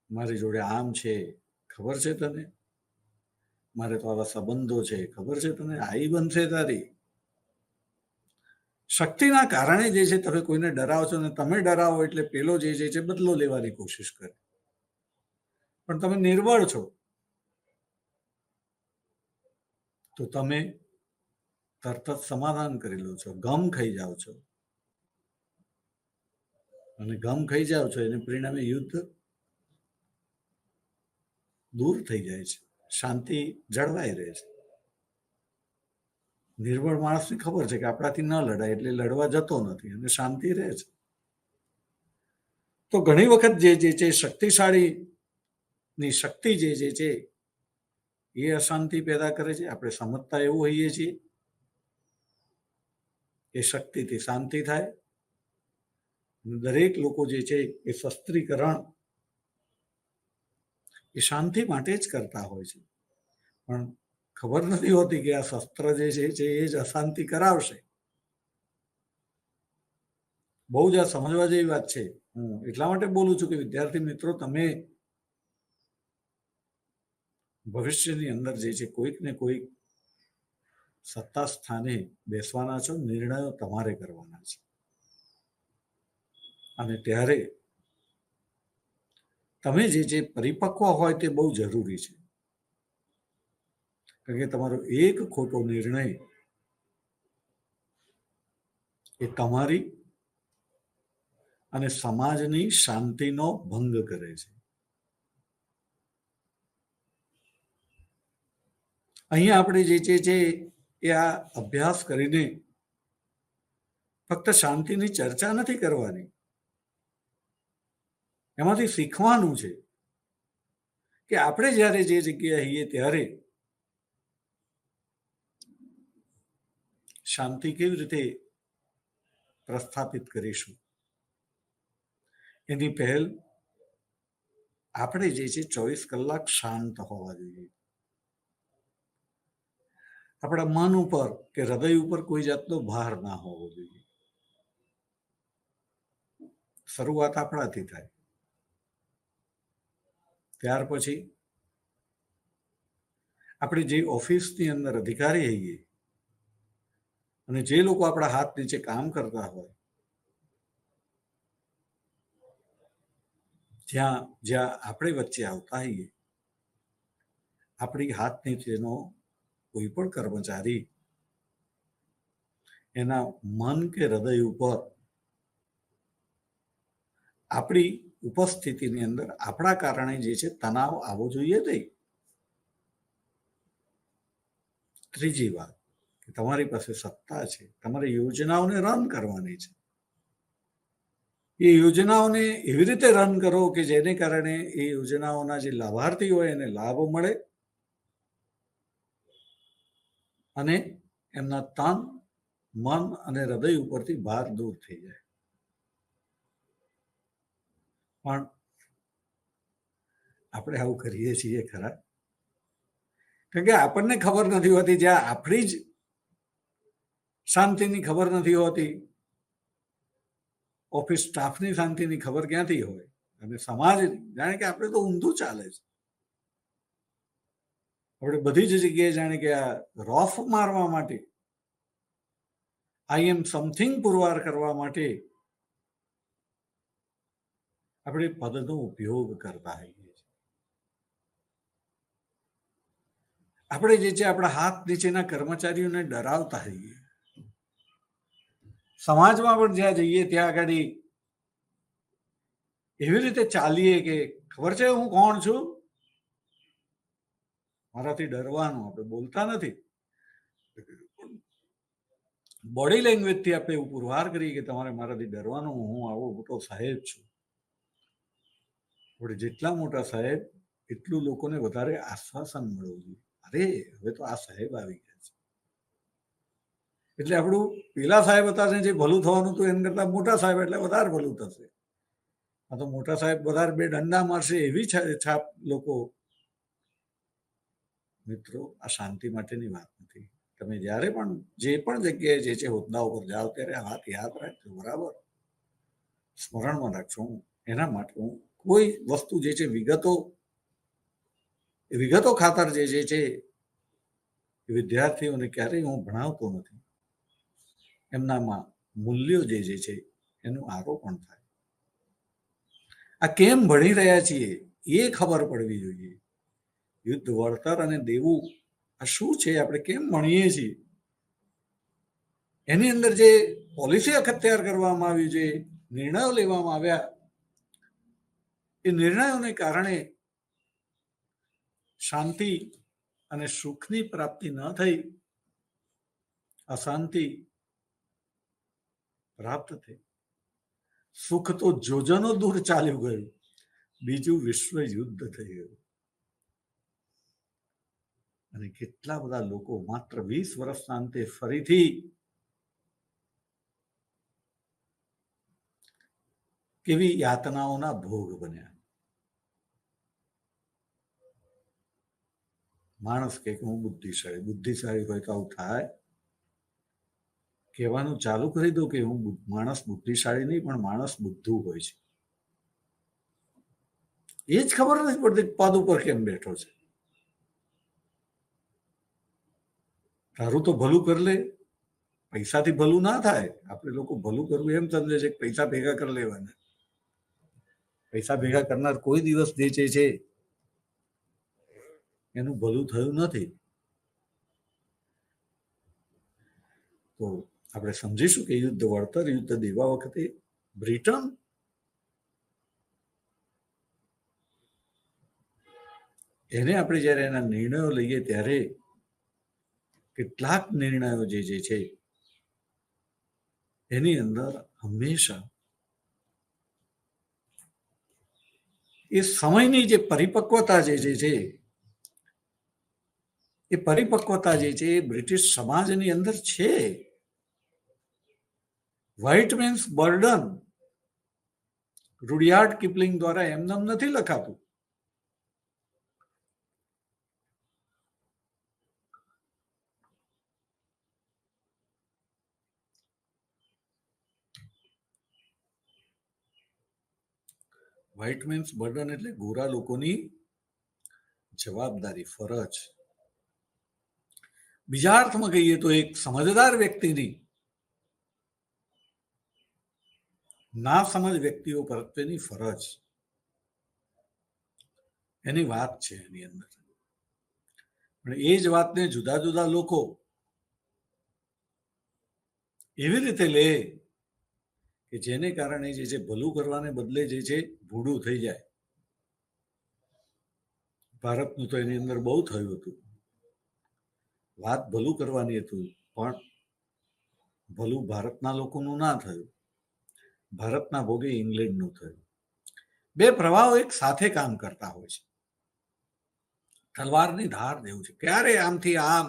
Speaker 1: મારી જોડે આમ છે, ખબર છે તને, મારે તો આવા સંબંધો છે, ખબર છે તને, આઈ બનશે તારી. શક્તિના કારણે જે છે તમે કોઈને ડરાવો છો, અને તમે ડરાવો એટલે પેલો જે છે બદલો લેવાની કોશિશ કરે. પણ તમે નિર્બળ છો તો તમે તરત જ સમાધાન કરી લો છો, ગમ ખાઈ જાઓ છો, અને ગમ ખાઈ જાઓ છો એને પરિણામે યુદ્ધ દૂર થઈ જાય છે, શાંતિ જળવાઈ રહે છે. નિર્બળ માણસને ખબર છે કે આપણાથી ન લડાય એટલે લડવા જતો નથી અને શાંતિ રહે છે. તો ઘણી વખત જે છે શક્તિશાળીની શક્તિ જે છે એ અશાંતિ પેદા કરે છે. આપણે સમજતા એવું હોઈએ છીએ એ શક્તિથી શાંતિ થાય. દરેક લોકો જે છે એ શસ્ત્રીકરણ એ શાંતિ માટે જ કરતા હોય છે, પણ ખબર નથી હોતી કે આ શસ્ત્ર જે છે એ જ અશાંતિ કરાવશે. બહુ જ આ સમજવા જેવી વાત છે. હું એટલા માટે બોલું છું કે વિદ્યાર્થી મિત્રો, તમે ભવિષ્યની અંદર જે છે કોઈક ને કોઈક સત્તા સ્થાને બેસવાના છો, નિર્ણયો તમારે કરવાના છે. અને ત્યારે તમે જે પરિપક્વ હોય તે બહુ જરૂરી છે, કારણ કે તમારો એક ખોટો નિર્ણય એ તમારી અને સમાજની શાંતિનો ભંગ કરે છે. અહીંયા આપણે જે છે એ આ અભ્યાસ કરીને ફક્ત શાંતિની ચર્ચા નથી કરવાની, એમાંથી શીખવાનું છે કે આપણે જ્યારે જે જગ્યાએ હોઈએ ત્યારે શાંતિ કેવી રીતે પ્રસ્થાપિત કરીશું. એની પહેલ આપણે જે છે 24 કલાક શાંત હોવા જોઈએ. આપણા મન ઉપર કે હૃદય ઉપર કોઈ જાતનો ભાર ના હોવો જોઈએ. શરૂઆત આપણાથી થાય, ત્યાર પછી આપણે જે ઓફિસની અંદર અધિકારી હોઈએ અને જે લોકો આપણા હાથ નીચે કામ કરતા હોય, જ્યાં આપણે વચ્ચે આવતા હોઈએ, આપણી હાથ નીચેનો કોઈ પણ કર્મચારી એના મન કે હૃદય ઉપર આપણી ઉપસ્થિતિની અંદર આપણા કારણે જે છે તણાવ આવવો જોઈએ નહીં. ત્રીજી વાત કે તમારી પાસે સત્તા છે, તમારે યોજનાઓને રન કરવાની છે. એ યોજનાઓને એવી રીતે રન કરો કે જેને કારણે એ યોજનાઓના જે લાભાર્થી હોય એને લાભ મળે અને એમના તન, મન અને હૃદય ઉપરથી ભાર દૂર થઈ જાય. પણ આપણે આવું કરીએ છીએ ખરા? કારણ કે આપણને ખબર નથી હોતી, જ્યાં આપણી જ શાંતિની ખબર નથી હોતી, ઓફિસ સ્ટાફની શાંતિની ખબર ક્યાંથી હોય, અને સમાજ જાણે કે આપણે તો ઊંધું ચાલે છે. આપણે બધી જ જગ્યાએ જાણે કે આ રોફ મારવા માટે, આઈ એમ સમથિંગ પુરવાર કરવા માટે આપણે પદનો ઉપયોગ કરતા હોઈએ છીએ. આપણે જે છે આપણા હાથ નીચેના કર્મચારીઓને ડરાવતા હોઈએ. સમાજમાં પણ જ્યાં જઈએ ત્યાં આગળ એવી રીતે ચાલીએ કે ખબર છે હું કોણ છું, મારાથી ડરવાનું. આપણે બોલતા નથી, બોડી લેંગ્વેજથી આપણે એવું પુરવાર કરીએ કે તમારે મારાથી ડરવાનું, હું આવો મોટો સાહેબ છું. આપણે જેટલા મોટા સાહેબ એટલું લોકોને વધારે આશ્વાસન મળવું જોઈએ. અરે હવે તો આ સાહેબ આવી ગયા છે, એટલે આપણું પેલા સાહેબ હતા ને જે ભલું થવાનું હતું એમ કરતા મોટા સાહેબ એટલે વધારે ભલું થશે. આ તો મોટા સાહેબ વધારે બે દંડા મારશે એવી છાપ લોકો. મિત્રો, આ શાંતિ માટેની વાત નથી. તમે જ્યારે પણ જે પણ જગ્યાએ જે છે હોદ્દા ઉપર જાઓ ત્યારે આ વાત યાદ રાખજો, બરાબર? સ્મરણમાં રાખજો. એના માટે હું કોઈ વસ્તુ જે છે વિગતો ખાતર જે છે વિદ્યાર્થીઓને ક્યારેય હું ભણાવતો નથી. એમનામાં મૂલ્યો જે છે એનું આરોપણ થાય. આ કેમ ભણી રહ્યા છીએ એ ખબર પડવી જોઈએ. યુદ્ધ, વળતર અને દેવું આ શું છે, આપણે કેમ ભણીએ છીએ, એની અંદર જે પોલિસી અખત્યાર કરવામાં આવી છે, નિર્ણયો લેવામાં આવ્યા, એ નિર્ણયોને કારણે શાંતિ અને સુખની પ્રાપ્તિ ન થઈ, અશાંતિ પ્રાપ્ત થઈ. સુખ તો જોજનો દૂર ચાલ્યું ગયું, બીજું વિશ્વ યુદ્ધ થઈ ગયું. અને કેટલા બધા લોકો માત્ર 20 વર્ષના અંતે ફરીથી કેવી યાતનાઓના ભોગ બન્યા. માણસ કે હું બુદ્ધિશાળી હોય તો આવું થાય? કહેવાનું ચાલુ કરી દો કે હું માણસ બુદ્ધિશાળી નહીં, પણ માણસ બુદ્ધુ હોય છે. એ જ ખબર નથી પડતી પદ ઉપર કેમ બેઠો છે. તારું તો ભલું કરી લે. પૈસાથી ભલું ના થાય. આપણે લોકો ભલું કરવું એમ સમજે છે કે પૈસા ભેગા કરી લેવાના. પૈસા ભેગા કરનાર કોઈ દિવસ જે છે એનું ભલું થયું નથી. તો આપણે સમજીશું કે યુદ્ધ વળતર, યુદ્ધ દેવા વખતે બ્રિટન એને આપણે જ્યારે એના નિર્ણયો લઈએ ત્યારે કેટલાક નિર્ણયો જે છે એની અંદર હંમેશા એ સમયની જે પરિપક્વતા જે છે એ પરિપક્વતા જે છે એ બ્રિટિશ સમાજની અંદર છે. વ્હાઇટ મેન્સ બર્ડન રૂડિયાર્ડ કિપલિંગ દ્વારા એમનેમ નથી લખાતું. વ્હાઇટ મેન્સ બર્ડન એટલે ગોરા લોકોની જવાબદારી, ફરજ. બીજા અર્થમાં કહીએ તો એક સમજદાર વ્યક્તિની ના સમજ વ્યક્તિઓ પ્રત્યેની ફરજ, એની વાત છે એની અંદર. પણ એ જ વાતને જુદા જુદા લોકો એવી રીતે લે કે જેને કારણે જે છે ભલું કરવાને બદલે જે છે ભૂંડું થઈ જાય. ભારતનું તો એની અંદર બહુ થયું હતું. વાત ભલું કરવાની હતી, પણ ભલું ભારતના લોકોનું ના થયું, ભારતના ભોગે ઇંગ્લેન્ડનું થયું. બે પ્રવાહો એક સાથે કામ કરતા હોય છે. તલવારની ધાર જેવું છે. ક્યારે આમથી આમ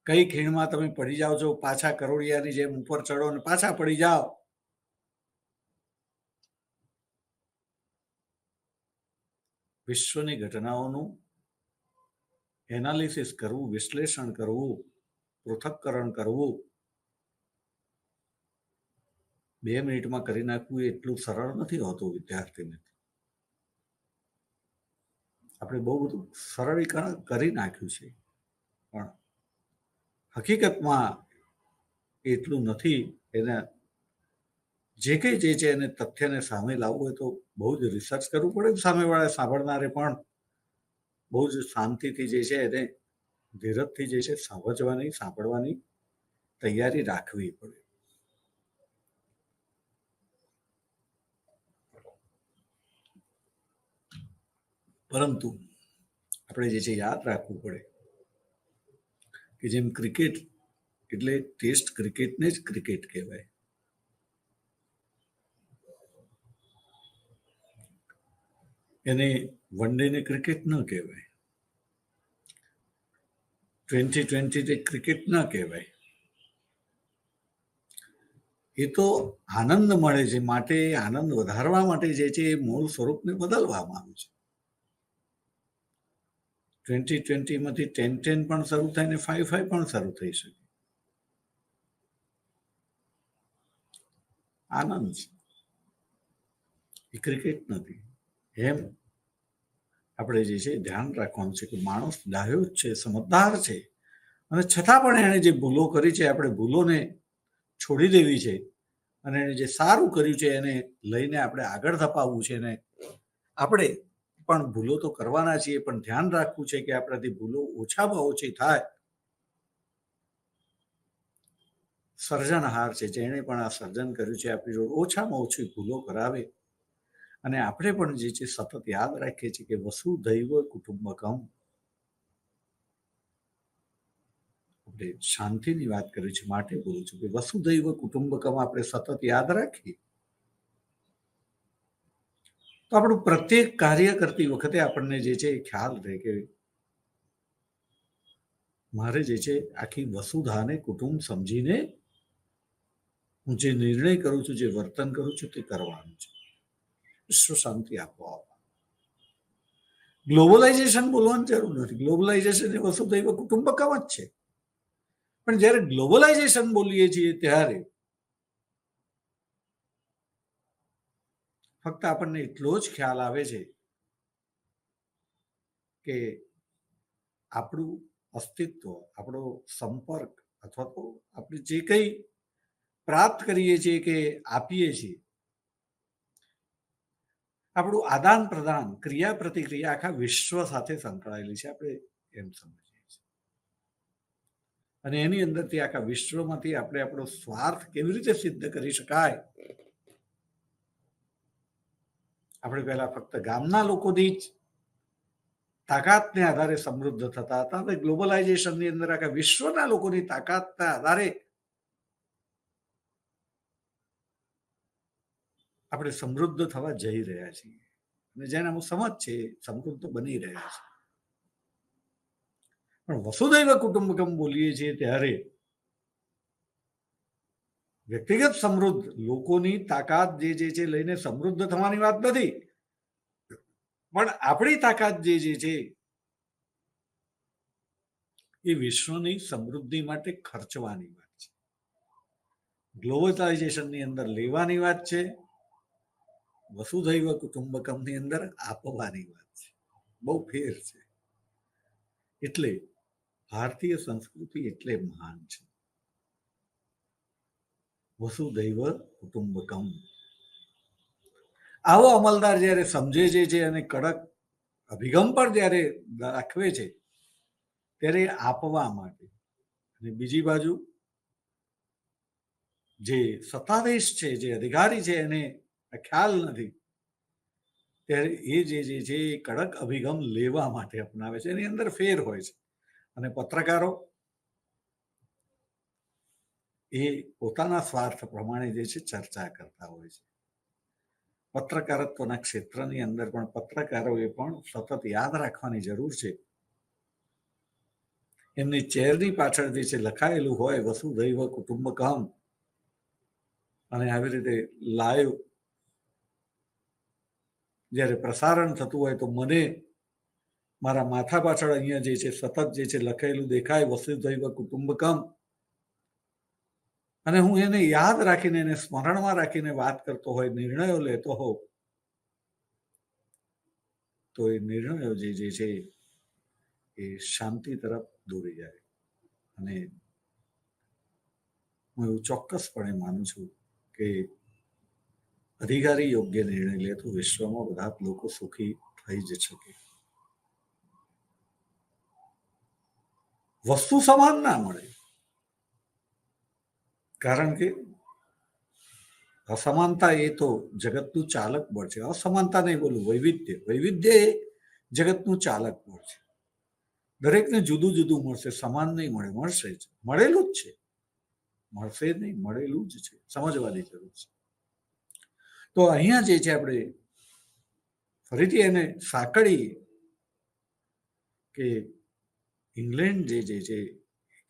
Speaker 1: કઈ ખીણમાં તમે પડી જાઓ છો, પાછા કરોડિયાની જેમ ઉપર ચડો અને પાછા પડી જાઓ. વિશ્વની ઘટનાઓનું એનાલિસિસ કરવું, વિશ્લેષણ કરવું, પૃથક્કરણ કરવું 2 મિનિટમાં કરી નાખવું એટલું સરળ નથી હોતું વિદ્યાર્થીને. આપણે બહુ બધું સરળીકરણ કરી નાખ્યું છે, પણ હકીકતમાં એટલું નથી. એને જે કંઈ જે છે એને તથ્યને સામે લાવવું હોય તો બહુ જ રિસર્ચ કરવું પડે. સામેવાળા સાંભળનારે પણ બહુ જ શાંતિથી જે છે એને ધીરજથી જે છે સમજવાની, સાંભળવાની તૈયારી રાખવી પડે. પરંતુ આપણે જે છે યાદ રાખવું પડે કે જેમ ક્રિકેટ એટલે ટેસ્ટ ક્રિકેટને જ ક્રિકેટ કહેવાય. એને વન ડે ને ક્રિકેટ ન કહેવાય, 2020 ક્રિકેટ ન કહેવાય. એ તો આનંદ મળે છે માટે, આનંદ વધારવા માટે જે છે એ મૂળ સ્વરૂપને બદલવામાં આવ્યું છે. 2020માંથી 10-10 પણ શરૂ થાય ને 5-5 પણ શરૂ થઈ શકે. આનંદ છે, એ ક્રિકેટ નથી. એમ આપણે જે છે ધ્યાન રાખવાનું છે કે માણસ ડાહ્યો જ છે, સમજદાર છે, અને છતાં પણ એણે જે ભૂલો કરી છે આપણે ભૂલોને છોડી દેવી છે, અને એણે જે સારું કર્યું છે એને લઈને આપણે આગળ ધપાવવું છે. ને આપણે પણ ભૂલો તો કરવાના છીએ, પણ ધ્યાન રાખવું છે કે આપણાથી ભૂલો ઓછામાં ઓછી થાય. સર્જનહાર છે જેણે પણ આ સર્જન કર્યું છે આપણી જોડે ઓછામાં ઓછી ભૂલો કરાવે. અને આપણે પણ જે છે સતત યાદ રાખીએ છીએ કે વસુધૈવ કુટુંબકમ. આપણે શાંતિની વાત કરી છે માટે બોલું છું કે વસુધૈવ કુટુંબકમ આપણે સતત યાદ રાખીએ તો આપણું પ્રત્યેક કાર્ય કરતી વખતે આપણને જે છે એ ખ્યાલ રહે કે મારે જે છે આખી વસુધાને કુટુંબ સમજીને હું જે નિર્ણય કરું છું, જે વર્તન કરું છું તે કરવાનું છે. વિશ્વ શાંતિ આપો. ગ્લોબલાઇઝેશન બોલવાની જરૂર નથી. ગ્લોબલાઇઝેશન એ વસુધૈવ કુટુંબકમ જ છે. પણ જ્યારે ગ્લોબલાઇઝેશન બોલીએ છીએ ત્યારે ફક્ત આપણને એટલો જ ખ્યાલ આવે છે કે આપણું અસ્તિત્વ, આપણો સંપર્ક અથવા તો આપણે જે કંઈ પ્રાપ્ત કરીએ છીએ કે આપીએ છીએ, આપણું આદાન પ્રદાન, ક્રિયા પ્રતિક્રિયા આખા વિશ્વ સાથે સંકળાયેલી છે, આપણે એમ સમજીએ છીએ. અને એની અંદરથી આખા વિશ્વમાંથી આપણે આપણો સ્વાર્થ કેવી રીતે સિદ્ધ કરી શકાય, આપણે પહેલા ફક્ત ગામના લોકોની જ તાકાતને આધારે સમૃદ્ધ થતા હતા. હવે ગ્લોબલાઇઝેશનની અંદર આખા વિશ્વના લોકોની તાકાતના આધારે આપણે સમૃદ્ધ થવા જઈ રહ્યા છીએ. અને જેના સમજ છે સમૃદ્ધ બની રહ્યા છે. પણ વસુધૈવ કુટુંબકમ બોલીએ છીએ ત્યારે વ્યક્તિગત સમૃદ્ધ લોકોની તાકાત જે છે લઈને સમૃદ્ધ થવાની વાત નથી, પણ આપણી તાકાત જે છે એ વિશ્વની સમૃદ્ધિ માટે ખર્ચવાની વાત છે. ગ્લોબલાઇઝેશનની અંદર લેવાની વાત છે, વસુધૈવ કુટુંબકમની અંદર આપવાની વાત છે. બહુ ફેર છે. એટલે ભારતીય સંસ્કૃતિ એટલે મહાન છે. વસુધૈવ કુટુંબકમ આવો અમલદાર જ્યારે સમજે છે અને કડક અભિગમ પર જ્યારે દાખવે છે ત્યારે આપવા માટે, અને બીજી બાજુ જે સત્તાધીશ છે, જે અધિકારી છે, એને ખ્યાલ નથી ત્યારે એ જે છે કડક અભિગમ લેવા માટે અપનાવે છે. એની અંદર ફેર હોય છે. અને પત્રકારો એ પોતાના સ્વાર્થ પ્રમાણે જે છે ચર્ચા કરતા હોય છે. પત્રકારત્વના ક્ષેત્રની અંદર પણ પત્રકારોએ પણ સતત યાદ રાખવાની જરૂર છે, એમની ચેરની પાછળ જે છે લખાયેલું હોય વસુધૈવ કુટુંબકમ, અને આવી રીતે લાઈવ જ્યારે પ્રસારણ થતું હોય તો મને મારા માથા પાછળ અહીંયા જે છે સતત જે છે લખેલું દેખાય વસુધૈવ કુટુંબકમ, અને હું એને યાદ રાખીને, એને સ્મરણમાં રાખીને વાત કરતો હોય, નિર્ણયો લેતો હોઉં, તો એ નિર્ણયો જે છે એ શાંતિ તરફ દોરી જાય. અને હું એવું ચોક્કસપણે માનું છું કે અધિકારી યોગ્ય નિર્ણય લે તો વિશ્વમાં બધા લોકો સુખી થઈ જ શકે. વસ્તુ સમાન ના મળે, કારણ કે અસમાનતા એ તો જગતનું ચાલક બળ છે. અસમાનતા નહીં બોલું, વૈવિધ્ય. વૈવિધ્ય એ જગતનું ચાલક બળ છે. દરેકને જુદું જુદું મળશે, સમાન નહીં મળે. મળશે જ, મળેલું જ છે, મળશે નહીં, મળેલું જ છે. સમજવાની જરૂર છે. તો અહીંયા જે છે આપણે ફરીથી એને સાંકળીએ કે ઇંગ્લેન્ડ જે છે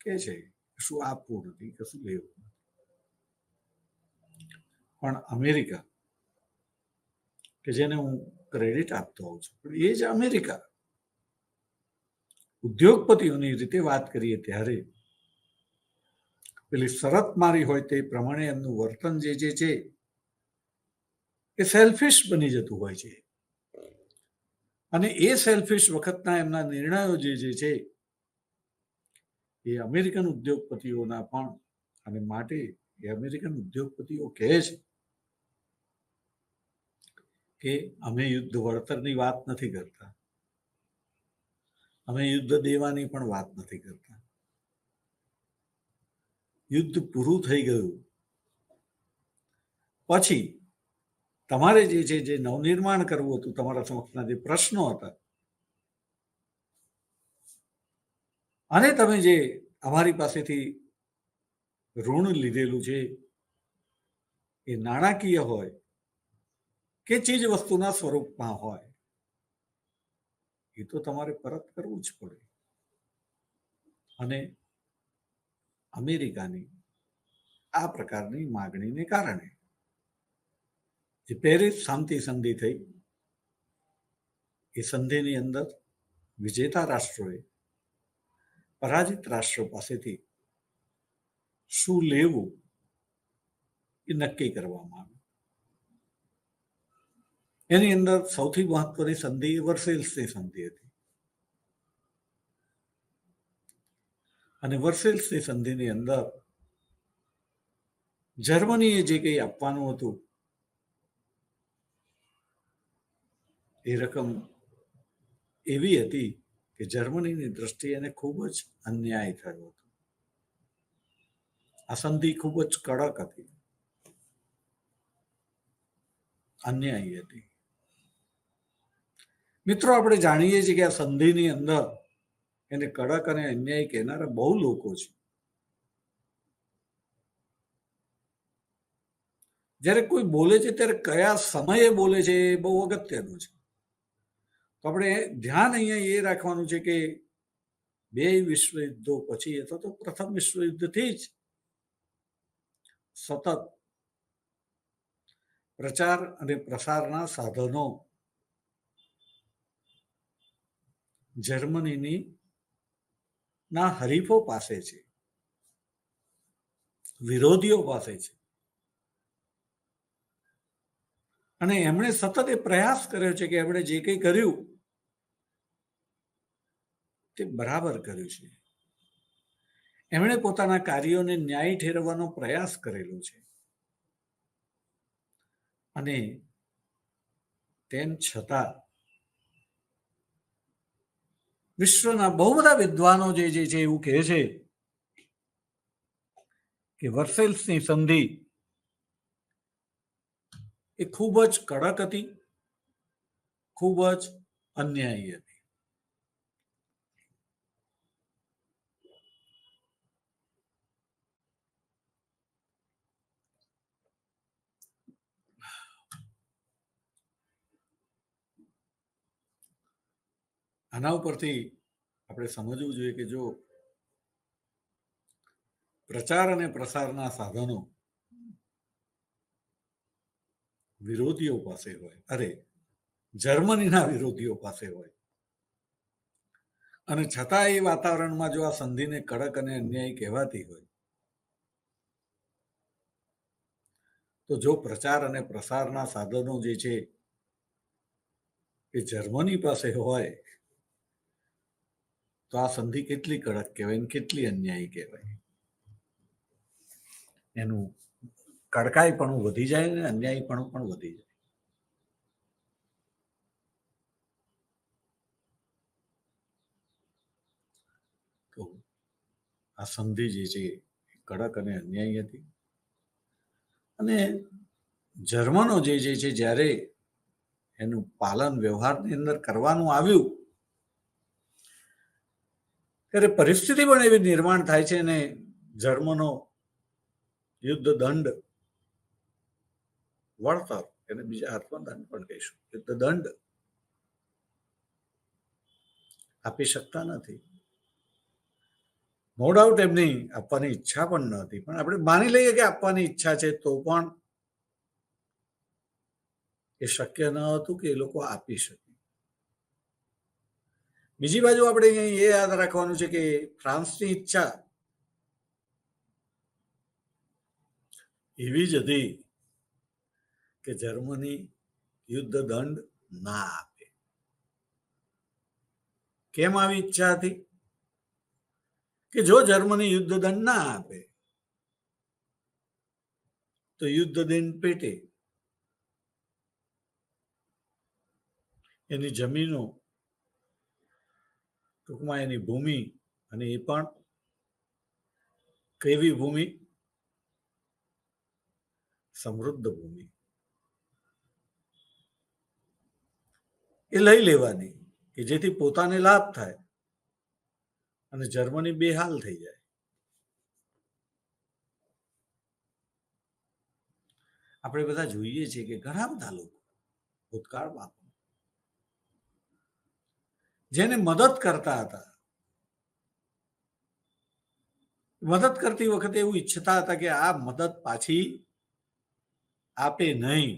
Speaker 1: કે છે કશું આપવું નથી, કશું લેવું નથી, પણ અમેરિકા કે જેને હું ક્રેડિટ આપતો હોઉં છું, પણ એ જ અમેરિકા ઉદ્યોગપતિઓની રીતે વાત કરીએ ત્યારે પેલી શરત મારી હોય તે પ્રમાણે એમનું વર્તન જે છે એ સેલ્ફિશ બની જતું હોય છે. અને એ સેલ્ફિશ વખતના એમના નિર્ણયો જે છે એ અમેરિકન ઉદ્યોગપતિઓના પણ, અને માટે એ અમેરિકન ઉદ્યોગપતિઓ કહે છે કે અમે યુદ્ધ વળતરની વાત નથી કરતા, અમે યુદ્ધ દેવાની પણ વાત નથી કરતા. યુદ્ધ પૂરું થઈ ગયું પછી તમારે જે છે જે નવનિર્માણ કરવું હતું, તમારા સમક્ષના જે પ્રશ્નો હતા, અને તમે જે અમારી પાસેથી ઋણ લીધેલું છે એ નાણાકીય હોય કે ચીજ વસ્તુના સ્વરૂપમાં હોય, એ તો તમારે પરત કરવું જ પડે. અને અમેરિકાની આ પ્રકારની માગણીને કારણે જે પેરિસ શાંતિ સંધિ થઈ એ સંધિની અંદર વિજેતા રાષ્ટ્રોએ પરાજિત રાષ્ટ્રો પાસેથી શું લેવું એ નક્કી કરવામાં આવ્યું. એની અંદર સૌથી મહત્વની સંધિ વર્સેલ્સની સંધિ હતી. અને વર્સેલ્સની સંધિની અંદર જર્મનીએ જે કંઈ આપવાનું હતું એ રકમ એવી હતી કે જર્મનીની દ્રષ્ટિએ એને ખૂબ જ અન્યાય થયો હતો. આ સંધિ ખૂબ જ કડક હતી, અન્યાયી હતી. મિત્રો, આપણે જાણીએ છીએ કે આ સંધિની અંદર એને કડક અને અન્યાય કહેનારા બહુ લોકો છે. જ્યારે કોઈ બોલે છે ત્યારે કયા સમયે બોલે છે એ બહુ અગત્યનું છે. તો આપણે ધ્યાન અહીંયા એ રાખવાનું છે કે બે વિશ્વયુદ્ધો પછી અથવા તો પ્રથમ વિશ્વયુદ્ધથી જ સતત પ્રચાર અને પ્રસારના સાધનો જર્મનીની ના હરીફો પાસે છે, વિરોધીઓ પાસે છે. અને એમણે સતત એ પ્રયાસ કર્યો છે કે એમણે જે કંઈ કર્યું તે બરાબર કર્યું છે. એમણે પોતાના કાર્યોને ન્યાય ઠેરવવાનો પ્રયાસ કરેલો છે. અને તેમ છતાં વિશ્વના બહુ બધા વિદ્વાનો જે છે એવું કહે છે કે વર્સેલ્સની સંધિ એ ખૂબ જ કડક હતી, ખૂબ જ અન્યાયી હતી. આના ઉપરથી આપણે સમજવું જોઈએ કે જો પ્રચાર અને પ્રસારના સાધનો વિરોધીઓ પાસે હોય, જર્મનીના વિરોધીઓ પાસે હોય, અને છતાં એ વાતાવરણમાં જો આ સંધિને કડક અને અન્યાયી કહેવાતી હોય, તો જો પ્રચાર અને પ્રસારના સાધનો જે છે એ જર્મની પાસે હોય તો આ સંધિ કેટલી કડક કહેવાય ને કેટલી અન્યાયી કહેવાય. એનું કડકાઈપણું વધી જાય ને અન્યાયીપણું પણ વધી જાય. તો આ સંધિ જે છે કડક અને અન્યાયી હતી. અને જર્મનો જે છે જ્યારે એનું પાલન વ્યવહારની અંદર કરવાનું આવ્યું ત્યારે પરિસ્થિતિ પણ એવી નિર્માણ થાય છે અને જર્મનો યુદ્ધ દંડ વળતર, એને બીજા અર્થમાં દંડ પણ કહીશું, યુદ્ધ દંડ આપી શકતા નથી. નો ડાઉટ એમની આપવાની ઈચ્છા પણ ન હતી, પણ આપણે માની લઈએ કે આપવાની ઈચ્છા છે તો પણ એ શક્ય ન હતું કે એ લોકો આપી શકે. બીજી બાજુ આપણે અહીં એ યાદ રાખવાનું છે કે ફ્રાન્સની ઈચ્છા એવી જ હતી કે જર્મની યુદ્ધ દંડ ના આપે. કેમ આવી ઈચ્છા હતી કે જો જર્મની યુદ્ધ દંડ ના આપે તો યુદ્ધ દંડ પેટે એની જમીનો, ટૂંકમાં એની ભૂમિ, અને એ પણ કેવી ભૂમિ? સમૃદ્ધ ભૂમિ એ લઈ લેવાની કે જેથી પોતાને લાભ થાય અને જર્મની બેહાલ થઈ જાય. આપણે બધા જોઈએ છીએ કે ઘણા બધા લોકો ભૂતકાળમાં જેને મદદ કરતા હતા, મદદ કરતી વખતે એવું ઈચ્છતા હતા કે આ મદદ પાછી આપે નહીં,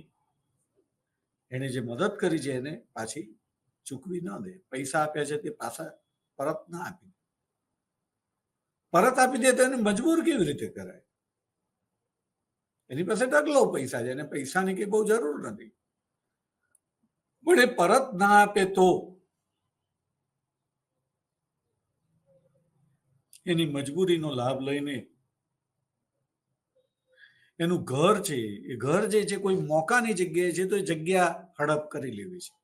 Speaker 1: એને જે મદદ કરી છે એને પાછી ચૂકવી ન દે. પૈસા આપ્યા છે તે પાછા પરત ના આપી, પરત આપી દે તો એને મજબૂર કેવી રીતે કરાય? એની પાસે ઢગલો પૈસા છે, એને પૈસાની કઈ બહુ જરૂર નથી, પણ એ પરત ના આપે તો એની મજબૂરીનો લાભ લઈને એનું ઘર છે, એ ઘર જે છે કોઈ મોકાની જગ્યાએ છે તો એ જગ્યા હડપ કરી લેવી છે.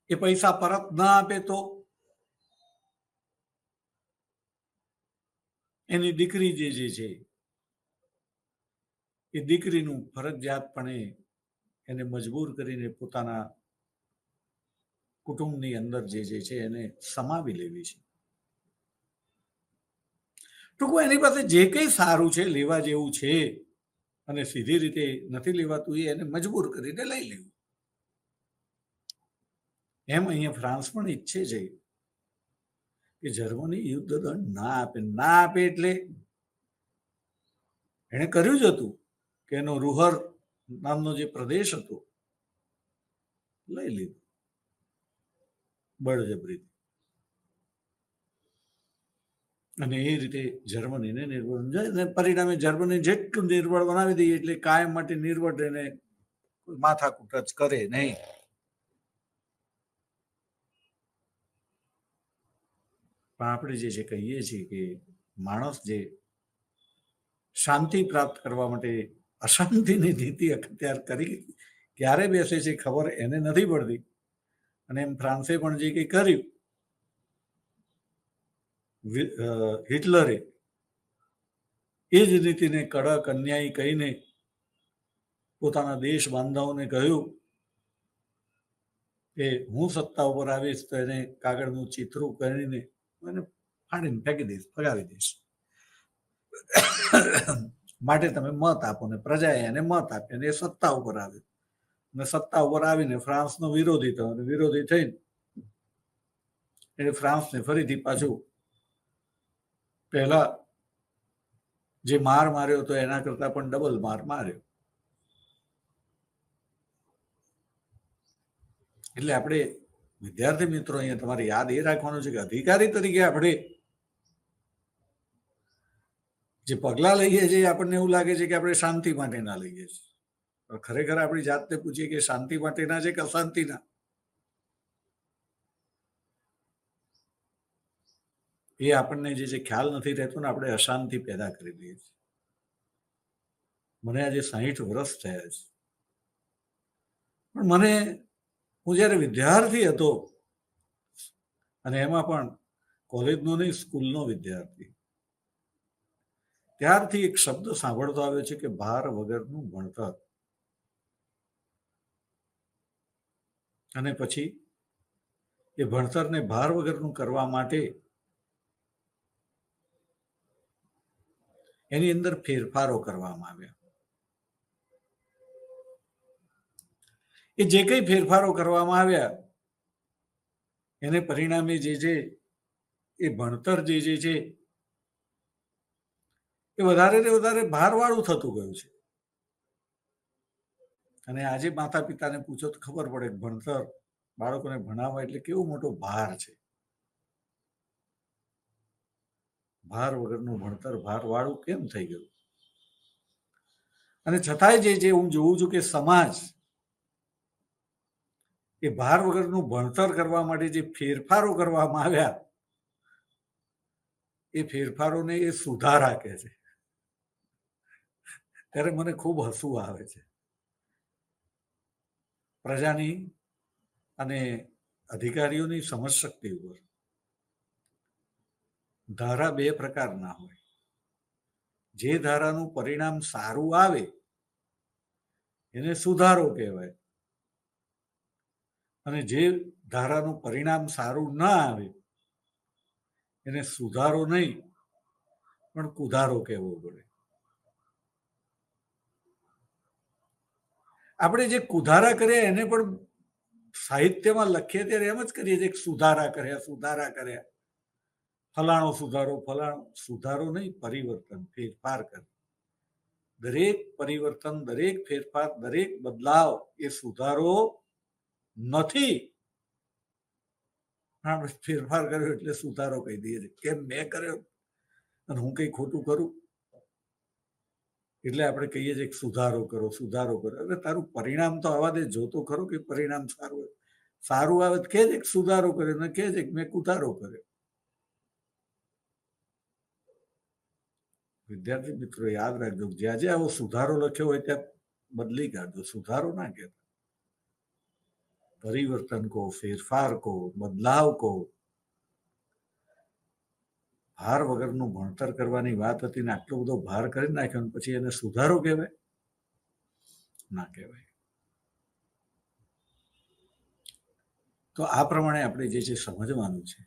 Speaker 1: એ પૈસા પરત ના આપે તો એની દીકરી જે છે એ દીકરીનું ફરજિયાતપણે એને મજબૂર કરીને પોતાના કુટુંબની અંદર જે છે એને સમાવી લેવી છે. ટૂંકમાં એની પાસે જે કંઈ સારું છે, લેવા જેવું છે, અને સીધી રીતે નથી લેવાતું, એને મજબૂર કરીને લઈ લેવું. એમ અહીંયા ફ્રાન્સ પણ ઈચ્છે છે કે જર્મની યુદ્ધ દંડ ના આપે. ના આપે એટલે એણે કર્યું જ હતું કે એનો રૂહર નામનો જે પ્રદેશ હતો લઈ લીધો બળજબરીથી, અને એ રીતે જર્મનીને નિર્બળ, અને પરિણામે જર્મની જેટલું નિર્બળ બનાવી દઈએ એટલે કાયમ માટે નિર્બળ એને માથાકૂટ જ કરે નહીં. પણ આપણે જે છે કહીએ છીએ કે માણસ જે શાંતિ પ્રાપ્ત કરવા માટે અશાંતિની નીતિ અખ્તિયાર કરી ક્યારે બેસે છે ખબર એને નથી પડતી. અને એમ ફ્રાન્સે પણ જે કંઈ કર્યું, હિટલરે એ જ નીતિને કડક અન્યાયી કહીને પોતાના દેશ બાંધવોને કહ્યું કે હું સત્તા ઉપર આવીશ તો એને કાગળનું ચિત્રું કરીને મને ફાડીને ફેંકી દઈશ, ફગાવી દઈશ. માટે તમે મત આપો. ને પ્રજાએ એને મત આપી અને એ સત્તા ઉપર આવે, અને સત્તા ઉપર આવીને ફ્રાન્સનો વિરોધી થયો, અને વિરોધી થઈને એને ફ્રાન્સને ફરીથી પાછું પહેલા જે માર માર્યો હતો એના કરતા પણ ડબલ માર માર્યો. એટલે આપણે વિદ્યાર્થી મિત્રો અહીંયા તમારે યાદ એ રાખવાનું છે કે અધિકારી તરીકે આપણે જે પગલા લઈએ છીએ આપણને એવું લાગે છે કે આપણે શાંતિ માટેના લઈએ છીએ, પણ ખરેખર આપણી જાતને પૂછીએ કે શાંતિ માટેના છે કે અશાંતિના? એ આપણને જે છે ખ્યાલ નથી રહેતો ને આપણે અશાંતિ પેદા કરી દઈએ છીએ. મને આજે 60 વર્ષ થયા છે, પણ હું જ્યારે વિદ્યાર્થી હતો, અને એમાં પણ કોલેજનો નહીં સ્કૂલનો વિદ્યાર્થી, ત્યારથી એક શબ્દ સાંભળતો આવ્યો છે કે ભાર વગરનું ભણતર. અને પછી એ ભણતરને ભાર વગરનું કરવા માટે એની અંદર ફેરફારો કરવામાં આવ્યા. એ જે કંઈ ફેરફારો કરવામાં આવ્યા એને પરિણામે જે છે એ ભણતર જે છે એ વધારે ને વધારે ભારવાળું થતું ગયું છે. અને આજે માતા પિતાને પૂછો તો ખબર પડે કે ભણતર, બાળકોને ભણાવવા એટલે કેવો મોટો ભાર છે. ભાર વગરનું ભણતર ભારવાળું કેમ થઈ ગયું? અને છતાંય જે હું જોઉં છું કે સમાજ એ ભાર વગરનું ભણતર કરવા માટે જે ફેરફારો કરવામાં આવ્યા એ ફેરફારોને એ સુધારા કહે છે. ત્યારે મને ખૂબ હસવું આવે છે. પ્રજાની અને અધિકારીઓની સમજશક્તિ ઉપર ધારા બે પ્રકારના હોય. જે ધારાનું પરિણામ સારું આવે એને સુધારો કહેવાય, અને જે ધારાનું પરિણામ સારું ના આવે એને સુધારો નહીં પણ કુધારો કહેવો પડે. આપણે જે કુધારા કર્યા એને પણ સાહિત્યમાં લખીએ ત્યારે એમ જ કરીએ છીએ કે સુધારા કર્યા, ફલાણો સુધારો, ફલાણો સુધારો નહીં, પરિવર્તન, ફેરફાર કરે. દરેક પરિવર્તન, દરેક ફેરફાર, દરેક બદલાવ એ સુધારો નથી. આપણે ફેરફાર કર્યો એટલે સુધારો કહી દઈએ કેમ મેં કર્યો અને હું કઈ ખોટું કરું એટલે આપણે કહીએ છીએ કે સુધારો કરો, સુધારો કરો. એટલે તારું પરિણામ તો આવવા દે, જોતો ખરો કે પરિણામ સારું હોય. સારું આવે કે છે કે સુધારો કર્યો, ને કે છે કે મેં કુતારો કર્યો. વિદ્યાર્થી મિત્રો યાદ રાખજો, જ્યાં જ્યાં આવો સુધારો લખ્યો હોય ત્યાં બદલી કાઢજો. સુધારો ના કહેતા, પરિવર્તન કહો, ફેરફાર કહો, બદલાવ કહો. ભાર વગરનું ભણતર કરવાની વાત હતી ને આટલો બધો ભાર કરી નાખ્યો પછી એને સુધારો કહેવાય? ના કહેવાય. તો આ પ્રમાણે આપણે જે છે સમજવાનું છે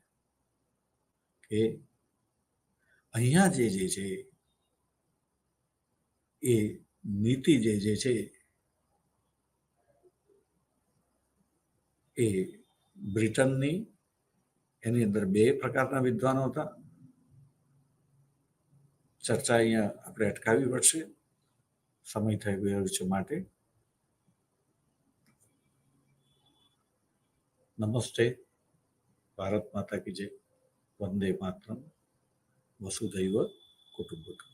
Speaker 1: કે અહીંયા જે છે એ નીતિ જે છે એ બ્રિટનની, એની અંદર 2 પ્રકારના વિદ્વાનો હતા. ચર્ચા અહીંયા આપણે અટકાવવી પડશે, સમય થઈ ગયો છે માટે. નમસ્તે. ભારત માતા કી જય. વંદે માતરમ. વસુધૈવ કુટુંબકમ.